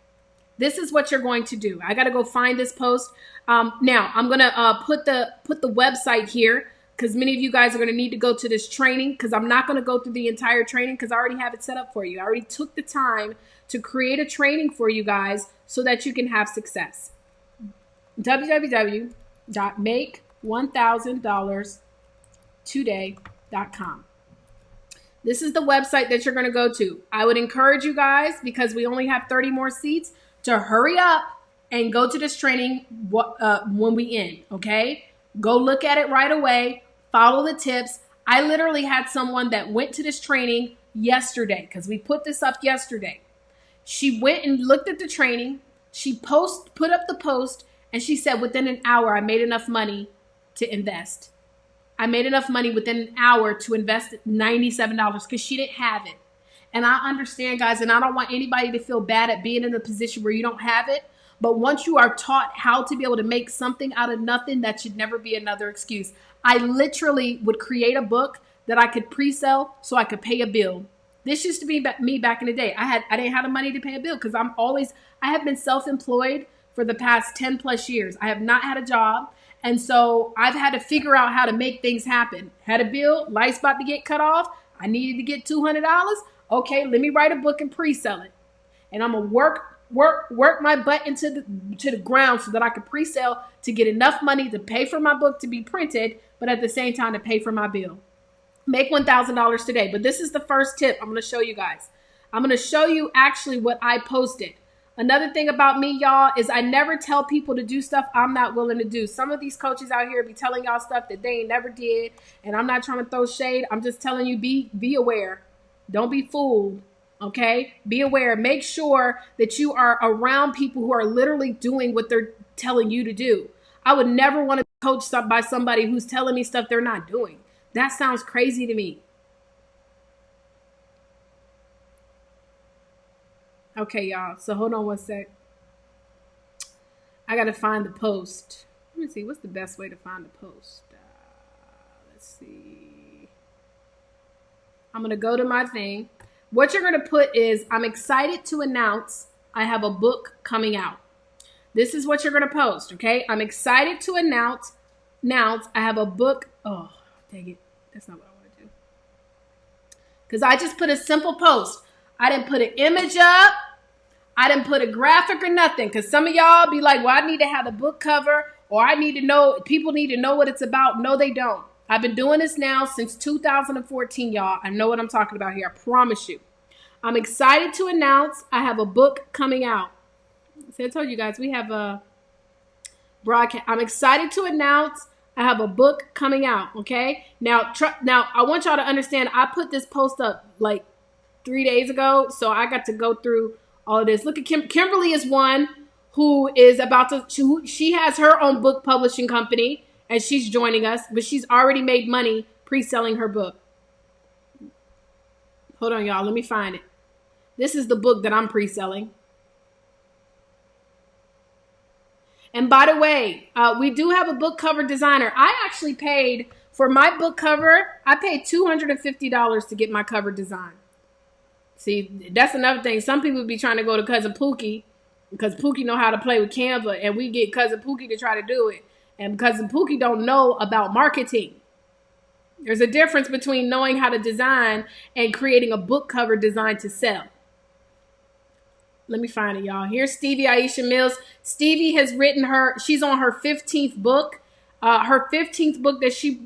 This is what you're going to do. I got to go find this post. Now I'm going to put the website here, because many of you guys are going to need to go to this training, because I'm not going to go through the entire training because I already have it set up for you. I already took the time to create a training for you guys so that you can have success. www.make1000today.com. This is the website that you're going to go to. I would encourage you guys, because we only have 30 more seats, to hurry up and go to this training when we end, okay? Go look at it right away. Follow the tips. I literally had someone that went to this training yesterday, because we put this up yesterday. She went and looked at the training. She put up the post, and she said, within an hour, I made enough money to invest. I made enough money within an hour to invest $97 because she didn't have it. And I understand, guys, and I don't want anybody to feel bad at being in a position where you don't have it. But once you are taught how to be able to make something out of nothing, that should never be another excuse. I literally would create a book that I could pre-sell so I could pay a bill. This used to be me back in the day. I didn't have the money to pay a bill because I have been self-employed for the past 10 plus years. I have not had a job. And so I've had to figure out how to make things happen. Had a bill, lights about to get cut off. I needed to get $200. Okay, let me write a book and pre-sell it. And I'm gonna work my butt into the ground so that I can pre-sell to get enough money to pay for my book to be printed, but at the same time to pay for my bill. Make $1,000 today. But this is the first tip I'm gonna show you guys. I'm gonna show you actually what I posted. Another thing about me, y'all, is I never tell people to do stuff I'm not willing to do. Some of these coaches out here be telling y'all stuff that they ain't never did, and I'm not trying to throw shade. I'm just telling you, be aware. Don't be fooled, okay? Be aware. Make sure that you are around people who are literally doing what they're telling you to do. I would never want to be coached by somebody who's telling me stuff they're not doing. That sounds crazy to me. Okay, y'all. So hold on one sec. I got to find the post. Let me see. What's the best way to find the post? Let's see. I'm going to go to my thing. What you're going to put is, I'm excited to announce I have a book coming out. This is what you're going to post, okay? I'm excited to announce I have a book. Oh, dang it. That's not what I want to do. Because I just put a simple post. I didn't put an image up. I didn't put a graphic or nothing. Because some of y'all be like, well, I need to have the book cover, or I need to know, people need to know what it's about. No, they don't. I've been doing this now since 2014, y'all. I know what I'm talking about here. I promise you. I'm excited to announce I have a book coming out. So I told you guys, we have a broadcast. I'm excited to announce I have a book coming out, okay? Now, I want y'all to understand, I put this post up like 3 days ago, so I got to go through all of this. Look at Kimberly is one who is about to, she has her own book publishing company, and she's joining us, but she's already made money pre-selling her book. Hold on, y'all. Let me find it. This is the book that I'm pre-selling. And by the way, we do have a book cover designer. I actually paid for my book cover. I paid $250 to get my cover designed. See, that's another thing. Some people be trying to go to Cousin Pookie because Pookie know how to play with Canva, and we get Cousin Pookie to try to do it. And Cousin Pookie don't know about marketing. There's a difference between knowing how to design and creating a book cover designed to sell. Let me find it, y'all. Here's Stevie Aisha Mills. Stevie has written she's on her 15th book. Her 15th book that she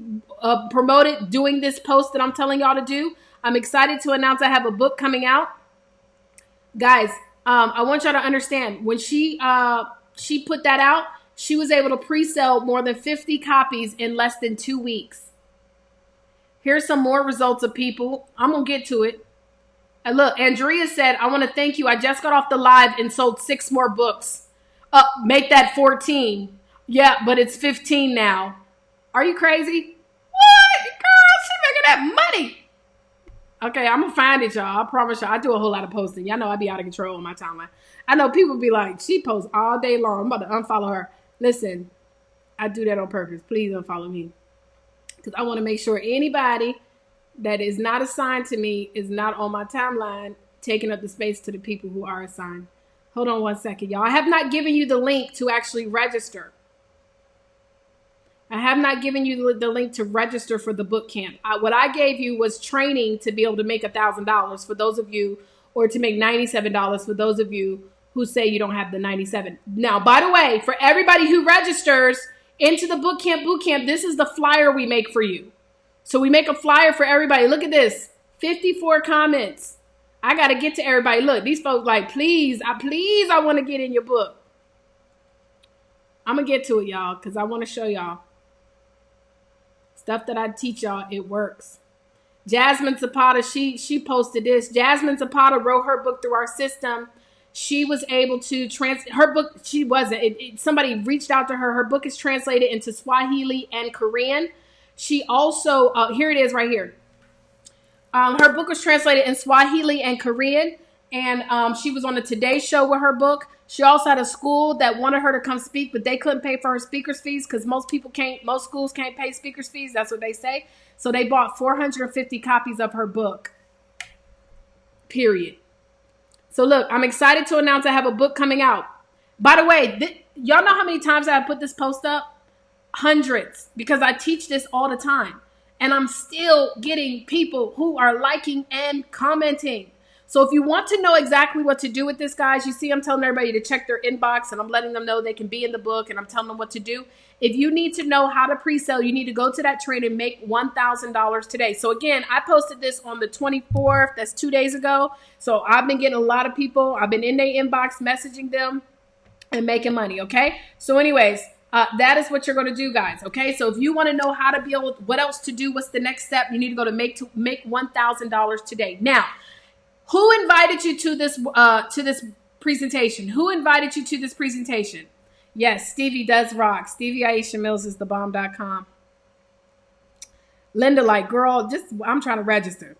promoted doing this post that I'm telling y'all to do. I'm excited to announce I have a book coming out. Guys, I want y'all to understand, when she put that out, she was able to pre-sell more than 50 copies in less than 2 weeks. Here's some more results of people. I'm going to get to it. And look, Andrea said, I want to thank you. I just got off the live and sold 6 more books. Make that 14. Yeah, but it's 15 now. Are you crazy? What? Girl, she making that money. Okay, I'm going to find it, y'all. I promise y'all. I do a whole lot of posting. Y'all know I be out of control on my timeline. I know people be like, she posts all day long. I'm about to unfollow her. Listen, I do that on purpose. Please unfollow me. Because I want to make sure anybody that is not assigned to me is not on my timeline taking up the space to the people who are assigned. Hold on one second, y'all. I have not given you the link to actually register. I have not given you the link to register for the boot camp. What I gave you was training to be able to make $1,000 for those of you, or to make $97 for those of you who say you don't have the 97. Now, by the way, for everybody who registers into the boot camp, this is the flyer we make for you. So we make a flyer for everybody. Look at this. 54 comments. I got to get to everybody. Look, these folks like, please, I want to get in your book. I'm going to get to it, y'all, because I want to show y'all. Stuff that I teach y'all, it works. Jasmine Zapata, she posted this. Jasmine Zapata wrote her book through our system. She was able to her book. She wasn't. Somebody reached out to her. Her book is translated into Swahili and Korean. She also, here it is right here. Her book was translated in Swahili and Korean, and she was on the Today Show with her book. She also had a school that wanted her to come speak, but they couldn't pay for her speaker's fees because most schools can't pay speaker's fees. That's what they say. So they bought 450 copies of her book. Period. So look, I'm excited to announce I have a book coming out. By the way, y'all know how many times I put this post up? Hundreds, because I teach this all the time. and I'm still getting people who are liking and commenting. So if you want to know exactly what to do with this, guys, you see I'm telling everybody to check their inbox, and I'm letting them know they can be in the book, and I'm telling them what to do. If you need to know how to pre-sale, you need to go to that training and make $1,000 today. So again, I posted this on the 24th. That's 2 days ago. So I've been getting a lot of people. I've been in their inbox messaging them and making money, okay? So anyways, that is what you're going to do, guys, okay? So if you want to know how to be able, what else to do, what's the next step, you need to go to make $1,000 today. Now, who invited you to this presentation? Who invited you to this presentation? Yes, Stevie does rock. Stevie Aisha Mills is thebomb.com. Linda, like, girl, I'm trying to register.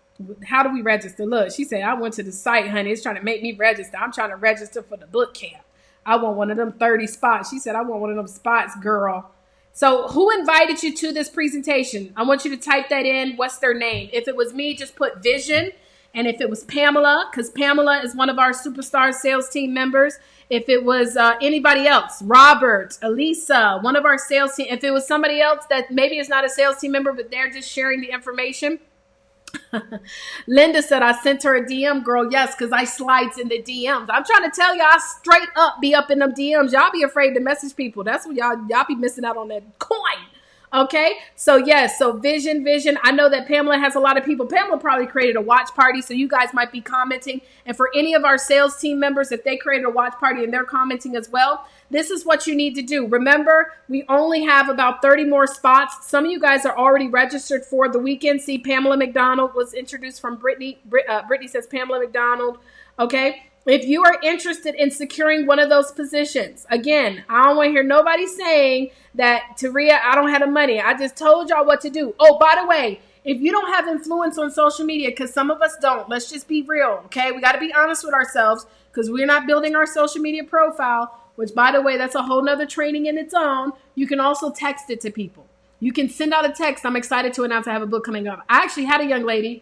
How do we register? Look, she said, I went to the site, honey. It's trying to make me register. I'm trying to register for the boot camp. I want one of them 30 spots. She said, I want one of them spots, girl. So who invited you to this presentation? I want you to type that in. What's their name? If it was me, just put Vision. And if it was Pamela, because Pamela is one of our superstar sales team members. If it was anybody else, Robert, Elisa, one of our sales team. If it was somebody else that maybe is not a sales team member, but they're just sharing the information. Linda said, I sent her a DM, girl. Yes, because I slides in the DMs. I'm trying to tell y'all, I straight up be up in them DMs. Y'all be afraid to message people. That's what y'all be missing out on that coin. Okay, so yes, so Vision. I know that Pamela has a lot of people. Pamela probably created a watch party, so you guys might be commenting. And for any of our sales team members, if they created a watch party and they're commenting as well, this is what you need to do. Remember, we only have about 30 more spots. Some of you guys are already registered for the weekend. See, Pamela McDonald was introduced from Brittany. Brittany says Pamela McDonald. Okay. If you are interested in securing one of those positions, again, I don't want to hear nobody saying that, Taria, I don't have the money. I just told y'all what to do. Oh, by the way, if you don't have influence on social media, because some of us don't, let's just be real, okay? We got to be honest with ourselves because we're not building our social media profile, which, by the way, that's a whole nother training in its own. You can also text it to people. You can send out a text. I'm excited to announce I have a book coming up. I actually had a young lady.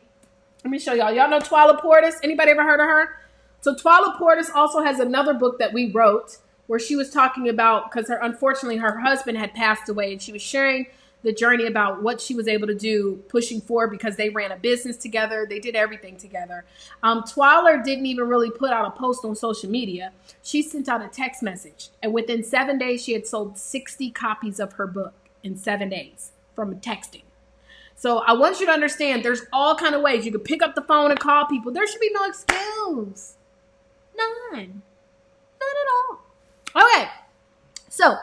Let me show y'all. Y'all know Twila Portis? Anybody ever heard of her? So Twila Portis also has another book that we wrote where she was talking about, because unfortunately her husband had passed away, and she was sharing the journey about what she was able to do pushing forward because they ran a business together. They did everything together. Twila didn't even really put out a post on social media. She sent out a text message, and within 7 days, she had sold 60 copies of her book in 7 days from texting. So I want you to understand there's all kind of ways. You can pick up the phone and call people. There should be no excuse. None at all. Okay, so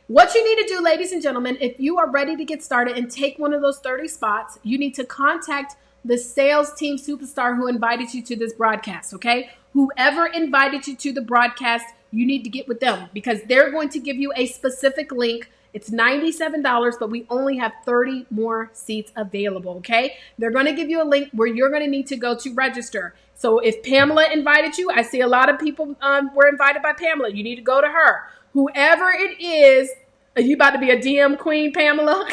what you need to do, ladies and gentlemen, if you are ready to get started and take one of those 30 spots, you need to contact the sales team superstar who invited you to this broadcast, okay? Whoever invited you to the broadcast, you need to get with them because they're going to give you a specific link. It's $97, but we only have 30 more seats available, okay? They're going to give you a link where you're going to need to go to register. So if Pamela invited you, I see a lot of people were invited by Pamela. You need to go to her. Whoever it is, are you about to be a DM queen, Pamela?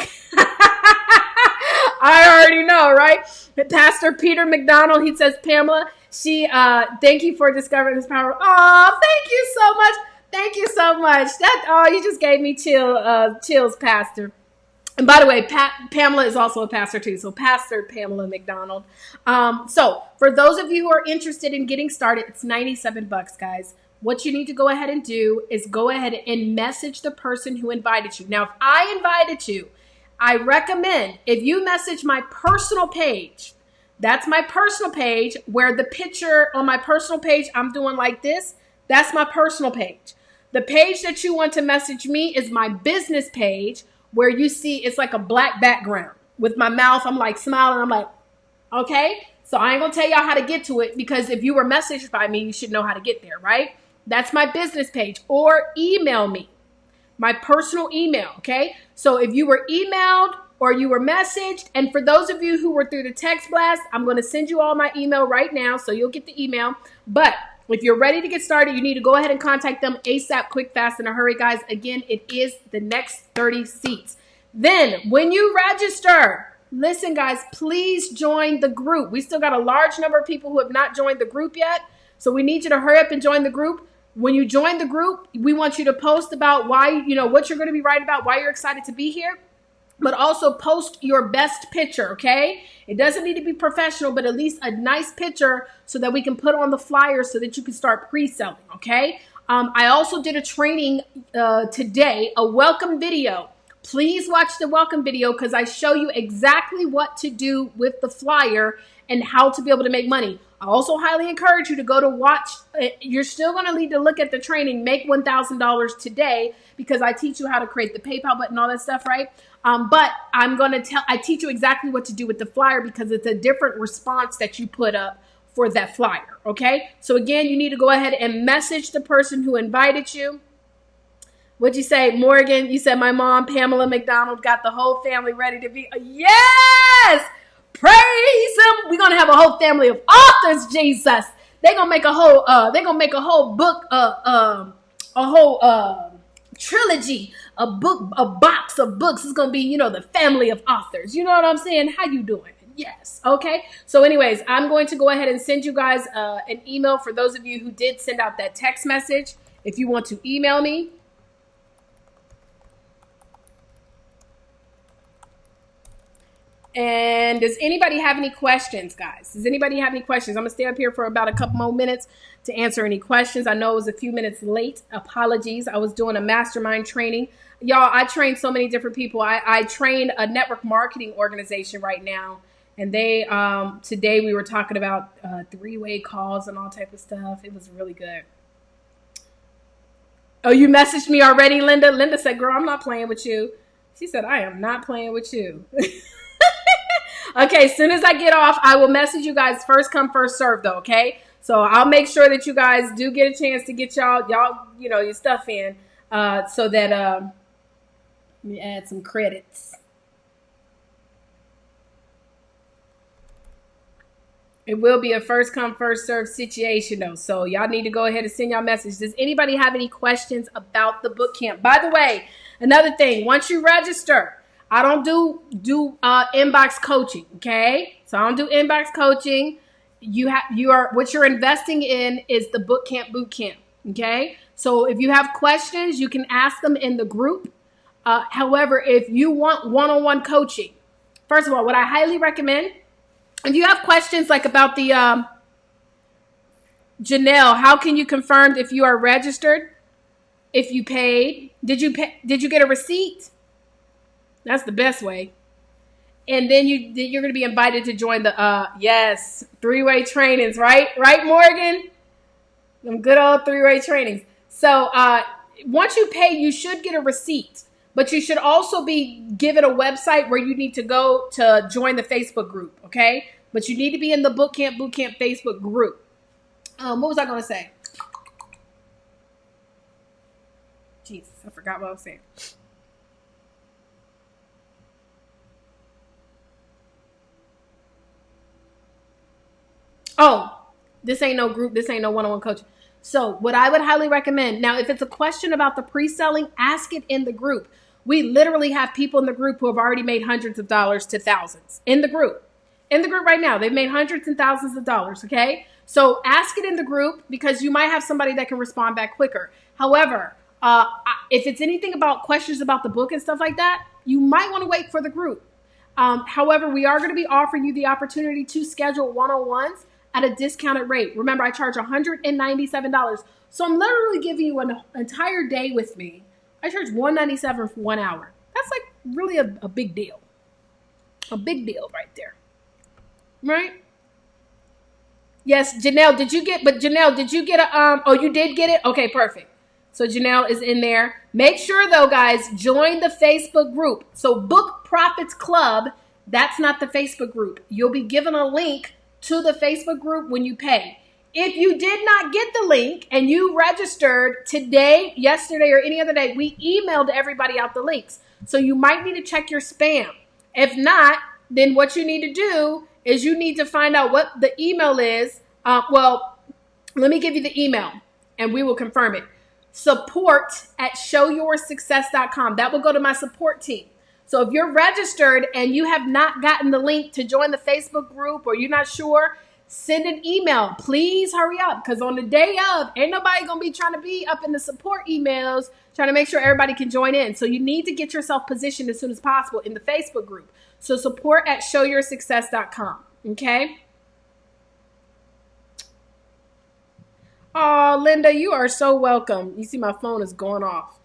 I already know, right? Pastor Peter McDonald, he says, Pamela, thank you for discovering this power. Oh, thank you so much. Thank you so much. You just gave me chills, Pastor. And by the way, Pamela is also a pastor too. So Pastor Pamela McDonald. So for those of you who are interested in getting started, it's $97, guys. What you need to go ahead and do is go ahead and message the person who invited you. Now, if I invited you, I recommend if you message my personal page, that's my personal page where the picture on my personal page, I'm doing like this. That's my personal page. The page that you want to message me is my business page, where you see it's like a black background with my mouth. I'm like smiling. I'm like, okay. So I ain't going to tell y'all how to get to it because if you were messaged by me, you should know how to get there, right? That's my business page. Or email me, my personal email, okay? So if you were emailed or you were messaged, and for those of you who were through the text blast, I'm going to send you all my email right now so you'll get the email. But if you're ready to get started, you need to go ahead and contact them ASAP, quick, fast, in a hurry, guys. Again, it is the next 30 seats. Then when you register, listen, guys, please join the group. We still got a large number of people who have not joined the group yet. So we need you to hurry up and join the group. When you join the group, we want you to post about why, what you're going to be writing about, why you're excited to be here. but also post your best picture, okay? It doesn't need to be professional, but at least a nice picture so that we can put on the flyer so that you can start pre-selling, okay? I also did a training today, a welcome video. Please watch the welcome video because I show you exactly what to do with the flyer and how to be able to make money. I also highly encourage you to go to watch. You're still going to need to look at the training, Make $1,000 Today, because I teach you how to create the PayPal button, all that stuff, right? But I teach you exactly what to do with the flyer because it's a different response that you put up for that flyer, okay? So again, you need to go ahead and message the person who invited you. What'd you say, Morgan? You said my mom, Pamela McDonald, got the whole family ready to be. Yes! Praise him. We're gonna have a whole family of authors, Jesus. They're gonna make a whole book, a whole trilogy, a box of books. It's gonna be, the family of authors. You know what I'm saying? How you doing? Yes. Okay. So anyways, I'm going to go ahead and send you guys an email for those of you who did send out that text message. If you want to email me. And does anybody have any questions, guys? Does anybody have any questions? I'm going to stay up here for about a couple more minutes to answer any questions. I know it was a few minutes late. Apologies. I was doing a mastermind training. Y'all, I train so many different people. I train a network marketing organization right now. And they, today we were talking about three-way calls and all type of stuff. It was really good. Oh, you messaged me already, Linda? Linda said, girl, I'm not playing with you. She said, I am not playing with you. Okay, as soon as I get off, I will message you guys. First come, first serve, though, okay? So I'll make sure that you guys do get a chance to get y'all, your stuff in so that let me add some credits. It will be a first come, first serve situation, though. So y'all need to go ahead and send y'all message. Does anybody have any questions about the boot camp? By the way, another thing, once you register, I don't do inbox coaching, okay? So I don't do inbox coaching. What you're investing in is the boot camp, okay? So if you have questions, you can ask them in the group. However, if you want one-on-one coaching, first of all, what I highly recommend, if you have questions like about the Janelle, how can you confirm if you are registered? If you paid, did you get a receipt? That's the best way. And then you're going to be invited to join the, yes, three-way trainings, right? Right, Morgan? Them good old three-way trainings. So once you pay, you should get a receipt. But you should also be given a website where you need to go to join the Facebook group, okay? But you need to be in the Boot Camp Facebook group. What was I going to say? Jesus, I forgot what I was saying. Oh, this ain't no group. This ain't no one-on-one coaching. So what I would highly recommend, now, if it's a question about the pre-selling, ask it in the group. We literally have people in the group who have already made hundreds of dollars to thousands in the group. In the group right now, they've made hundreds and thousands of dollars, okay? So ask it in the group because you might have somebody that can respond back quicker. However, if it's anything about questions about the book and stuff like that, you might want to wait for the group. However, we are going to be offering you the opportunity to schedule one-on-ones at a discounted rate. Remember, I charge $197. So I'm literally giving you an entire day with me. I charge $197 for 1 hour. That's like really a big deal. A big deal right there. Right? Yes, Janelle, did you get a, oh, you did get it? Okay, perfect. So Janelle is in there. Make sure though, guys, join the Facebook group. So Book Profits Club, that's not the Facebook group. You'll be given a link to the Facebook group when you pay. If you did not get the link and you registered today, yesterday, or any other day, we emailed everybody out the links. So you might need to check your spam. If not, then what you need to do is you need to find out what the email is. Well, let me give you the email and we will confirm it. support@showyoursuccess.com. That will go to my support team. So if you're registered and you have not gotten the link to join the Facebook group or you're not sure, send an email. Please hurry up because on the day of, ain't nobody going to be trying to be up in the support emails trying to make sure everybody can join in. So you need to get yourself positioned as soon as possible in the Facebook group. So support at showyoursuccess.com. Okay. Oh, Linda, you are so welcome. You see my phone is going off.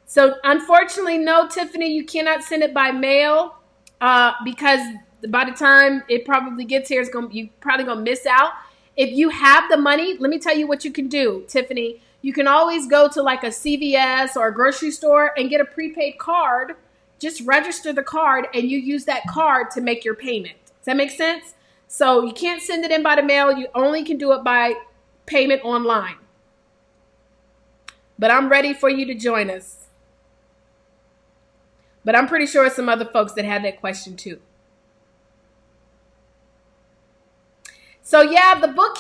So unfortunately, no, Tiffany, you cannot send it by mail because by the time it probably gets here, you're probably going to miss out. If you have the money, let me tell you what you can do, Tiffany. You can always go to like a CVS or a grocery store and get a prepaid card. Just register the card and you use that card to make your payment. Does that make sense? So you can't send it in by the mail. You only can do it by payment online. But I'm ready for you to join us. But I'm pretty sure some other folks that had that question too. So yeah, the book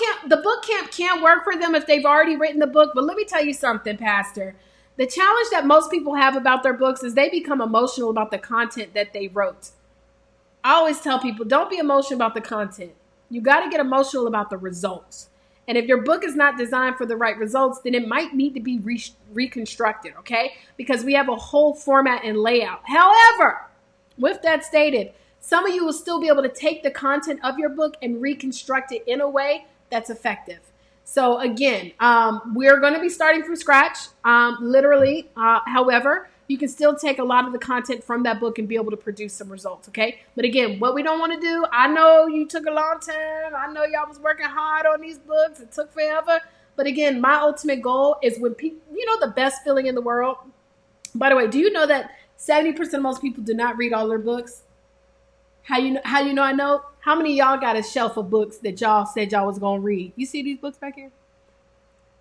camp can't work for them if they've already written the book. But let me tell you something, Pastor. The challenge that most people have about their books is they become emotional about the content that they wrote. I always tell people, don't be emotional about the content. You got to get emotional about the results. And if your book is not designed for the right results, then it might need to be reconstructed, okay? Because we have a whole format and layout. However, with that stated, some of you will still be able to take the content of your book and reconstruct it in a way that's effective. So again, we're going to be starting from scratch, literally. However, you can still take a lot of the content from that book and be able to produce some results, okay? But again, what we don't want to do, I know you took a long time. I know y'all was working hard on these books. It took forever. But again, my ultimate goal is when people, the best feeling in the world. By the way, do you know that 70% of most people do not read all their books? How you know I know? How many of y'all got a shelf of books that y'all said y'all was going to read? You see these books back here?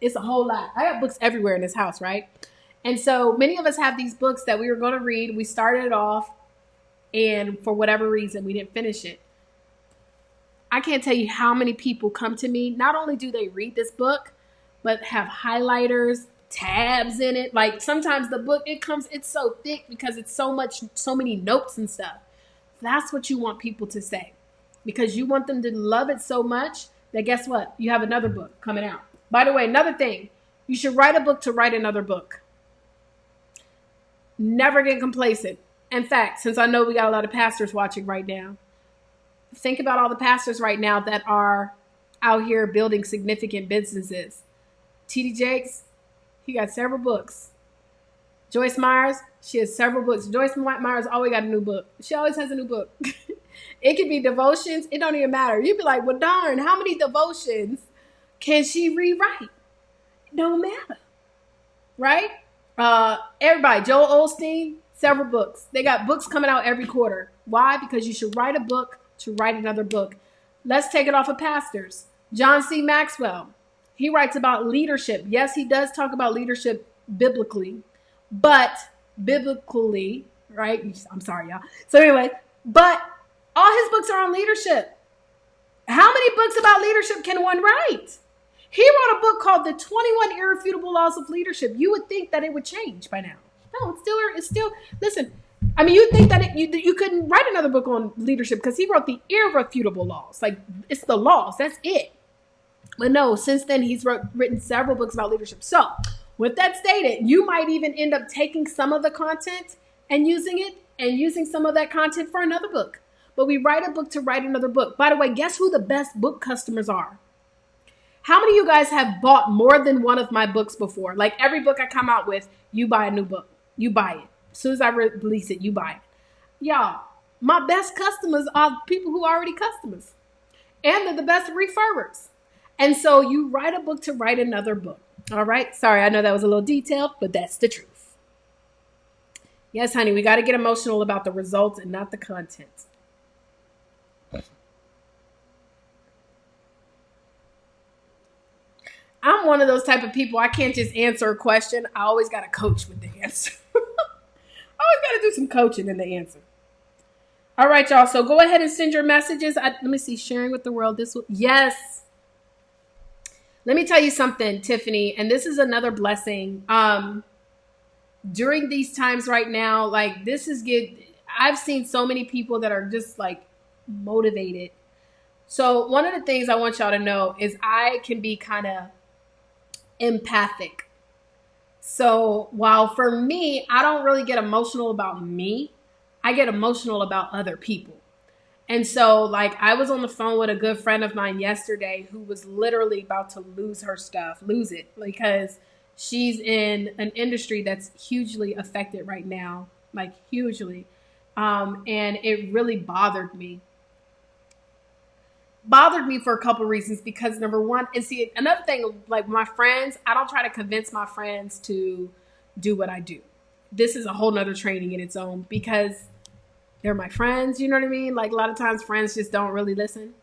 It's a whole lot. I got books everywhere in this house, right? And so many of us have these books that we were going to read. We started it off, and for whatever reason, we didn't finish it. I can't tell you how many people come to me. Not only do they read this book, but have highlighters, tabs in it. Like sometimes the book, it's so thick because it's so many notes and stuff. That's what you want people to say, because you want them to love it so much that guess what? You have another book coming out. By the way, another thing, you should write a book to write another book. Never get complacent. In fact, since I know we got a lot of pastors watching right now, think about all the pastors right now that are out here building significant businesses. T.D. Jakes, he got several books. Joyce Myers, she has several books. Joyce Myers always got a new book. She always has a new book. It could be devotions. It don't even matter. You'd be like, well, darn, how many devotions can she rewrite? It don't matter. Right? Everybody, Joel Osteen, several books. They got books coming out every quarter. Why? Because you should write a book to write another book. Let's take it off of pastors. John C. Maxwell, he writes about leadership. Yes, he does talk about leadership biblically, right? I'm sorry, y'all. So anyway, but all his books are on leadership. How many books about leadership can one write? He wrote a book called The 21 Irrefutable Laws of Leadership. You would think that it would change by now. No, it's still, listen, I mean, you'd think that you couldn't write another book on leadership because he wrote the irrefutable laws. Like, it's the laws. That's it. But no, since then, he's written several books about leadership. So, with that stated, you might even end up taking some of the content and using some of that content for another book. But we write a book to write another book. By the way, guess who the best book customers are? How many of you guys have bought more than one of my books before? Like every book I come out with, you buy a new book. You buy it. As soon as I release it, you buy it. Y'all, my best customers are people who are already customers. And they're the best referrers. And so you write a book to write another book. All right? Sorry, I know that was a little detailed, but that's the truth. Yes, honey, we got to get emotional about the results and not the content. I'm one of those type of people. I can't just answer a question. I always got to coach with the answer. I always got to do some coaching in the answer. All right, y'all. So go ahead and send your messages. Let me see. Sharing with the world. Yes. Let me tell you something, Tiffany. And this is another blessing. During these times right now, like this is good. I've seen so many people that are just like motivated. So one of the things I want y'all to know is I can be kind of empathic. So while for me, I don't really get emotional about me, I get emotional about other people. And so, like, I was on the phone with a good friend of mine yesterday who was literally about to lose her stuff, lose it, because she's in an industry that's hugely affected right now, like hugely. And it really bothered me for a couple reasons, because number one, and see, another thing, like my friends, I don't try to convince my friends to do what I do. This is a whole nother training in its own, because they're my friends, you know what I mean? Like a lot of times friends just don't really listen.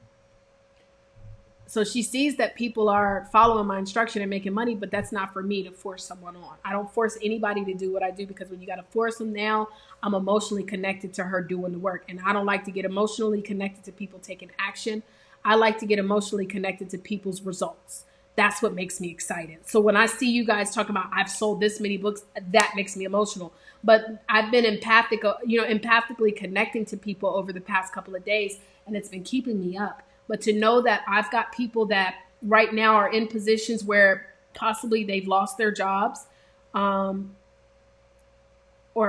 So she sees that people are following my instruction and making money, but that's not for me to force someone on. I don't force anybody to do what I do, because when you got to force them now, I'm emotionally connected to her doing the work. And I don't like to get emotionally connected to people taking action. I like to get emotionally connected to people's results. That's what makes me excited. So when I see you guys talking about I've sold this many books, that makes me emotional. But I've been empathically connecting to people over the past couple of days, and it's been keeping me up. But to know that I've got people that right now are in positions where possibly they've lost their jobs, or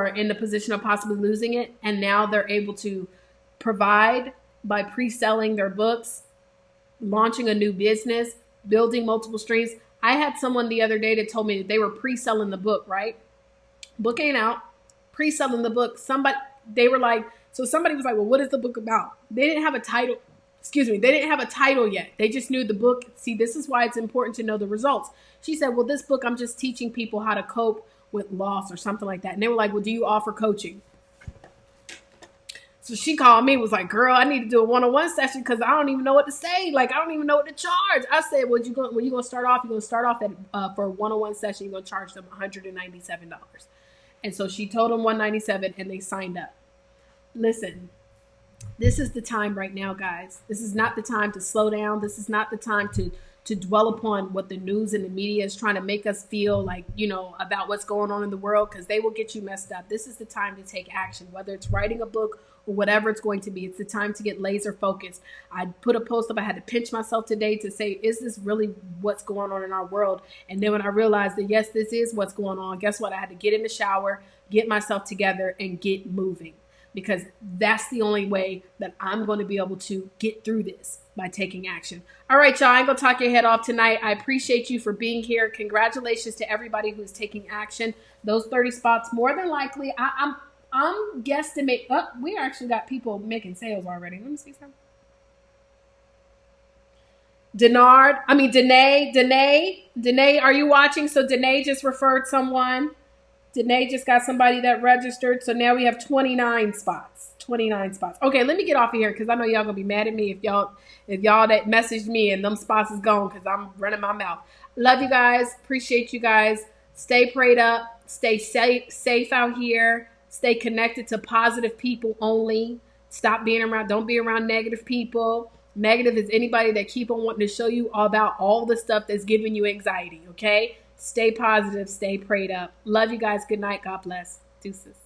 in the position of possibly losing it, and now they're able to provide by pre-selling their books, launching a new business, building multiple streams. I had someone the other day that told me that they were pre-selling the book, right? Book ain't out, pre-selling the book. Somebody was like, well, what is the book about? They didn't have a title. They didn't have a title yet. They just knew the book. See, this is why it's important to know the results. She said, well, this book, I'm just teaching people how to cope with loss or something like that. And they were like, well, do you offer coaching? So she called me, was like, girl, I need to do a one-on-one session because I don't even know what to say. Like, I don't even know what to charge. I said, well, when you're going to start off, you're going to start off at, for a one-on-one session, you're going to charge them $197. And so she told them $197 and they signed up. Listen, this is the time right now, guys. This is not the time to slow down. This is not the time to dwell upon what the news and the media is trying to make us feel like, about what's going on in the world, because they will get you messed up. This is the time to take action, whether it's writing a book or whatever it's going to be. It's the time to get laser focused. I put a post up. I had to pinch myself today to say, is this really what's going on in our world? And then when I realized that, yes, this is what's going on, guess what? I had to get in the shower, get myself together, and get moving. Because that's the only way that I'm going to be able to get through this, by taking action. All right, y'all, I ain't going to talk your head off tonight. I appreciate you for being here. Congratulations to everybody who's taking action. Those 30 spots, more than likely, I'm guesstimate. Oh, we actually got people making sales already. Let me see something. Danae, are you watching? So Danae just referred someone. Danae just got somebody that registered. So now we have 29 spots. 29 spots. Okay, let me get off of here because I know y'all gonna be mad at me if y'all that messaged me and them spots is gone because I'm running my mouth. Love you guys. Appreciate you guys. Stay prayed up. Stay safe out here. Stay connected to positive people only. Stop being around. Don't be around negative people. Negative is anybody that keep on wanting to show you all about all the stuff that's giving you anxiety. Okay. Stay positive, stay prayed up. Love you guys. Good night. God bless. Deuces.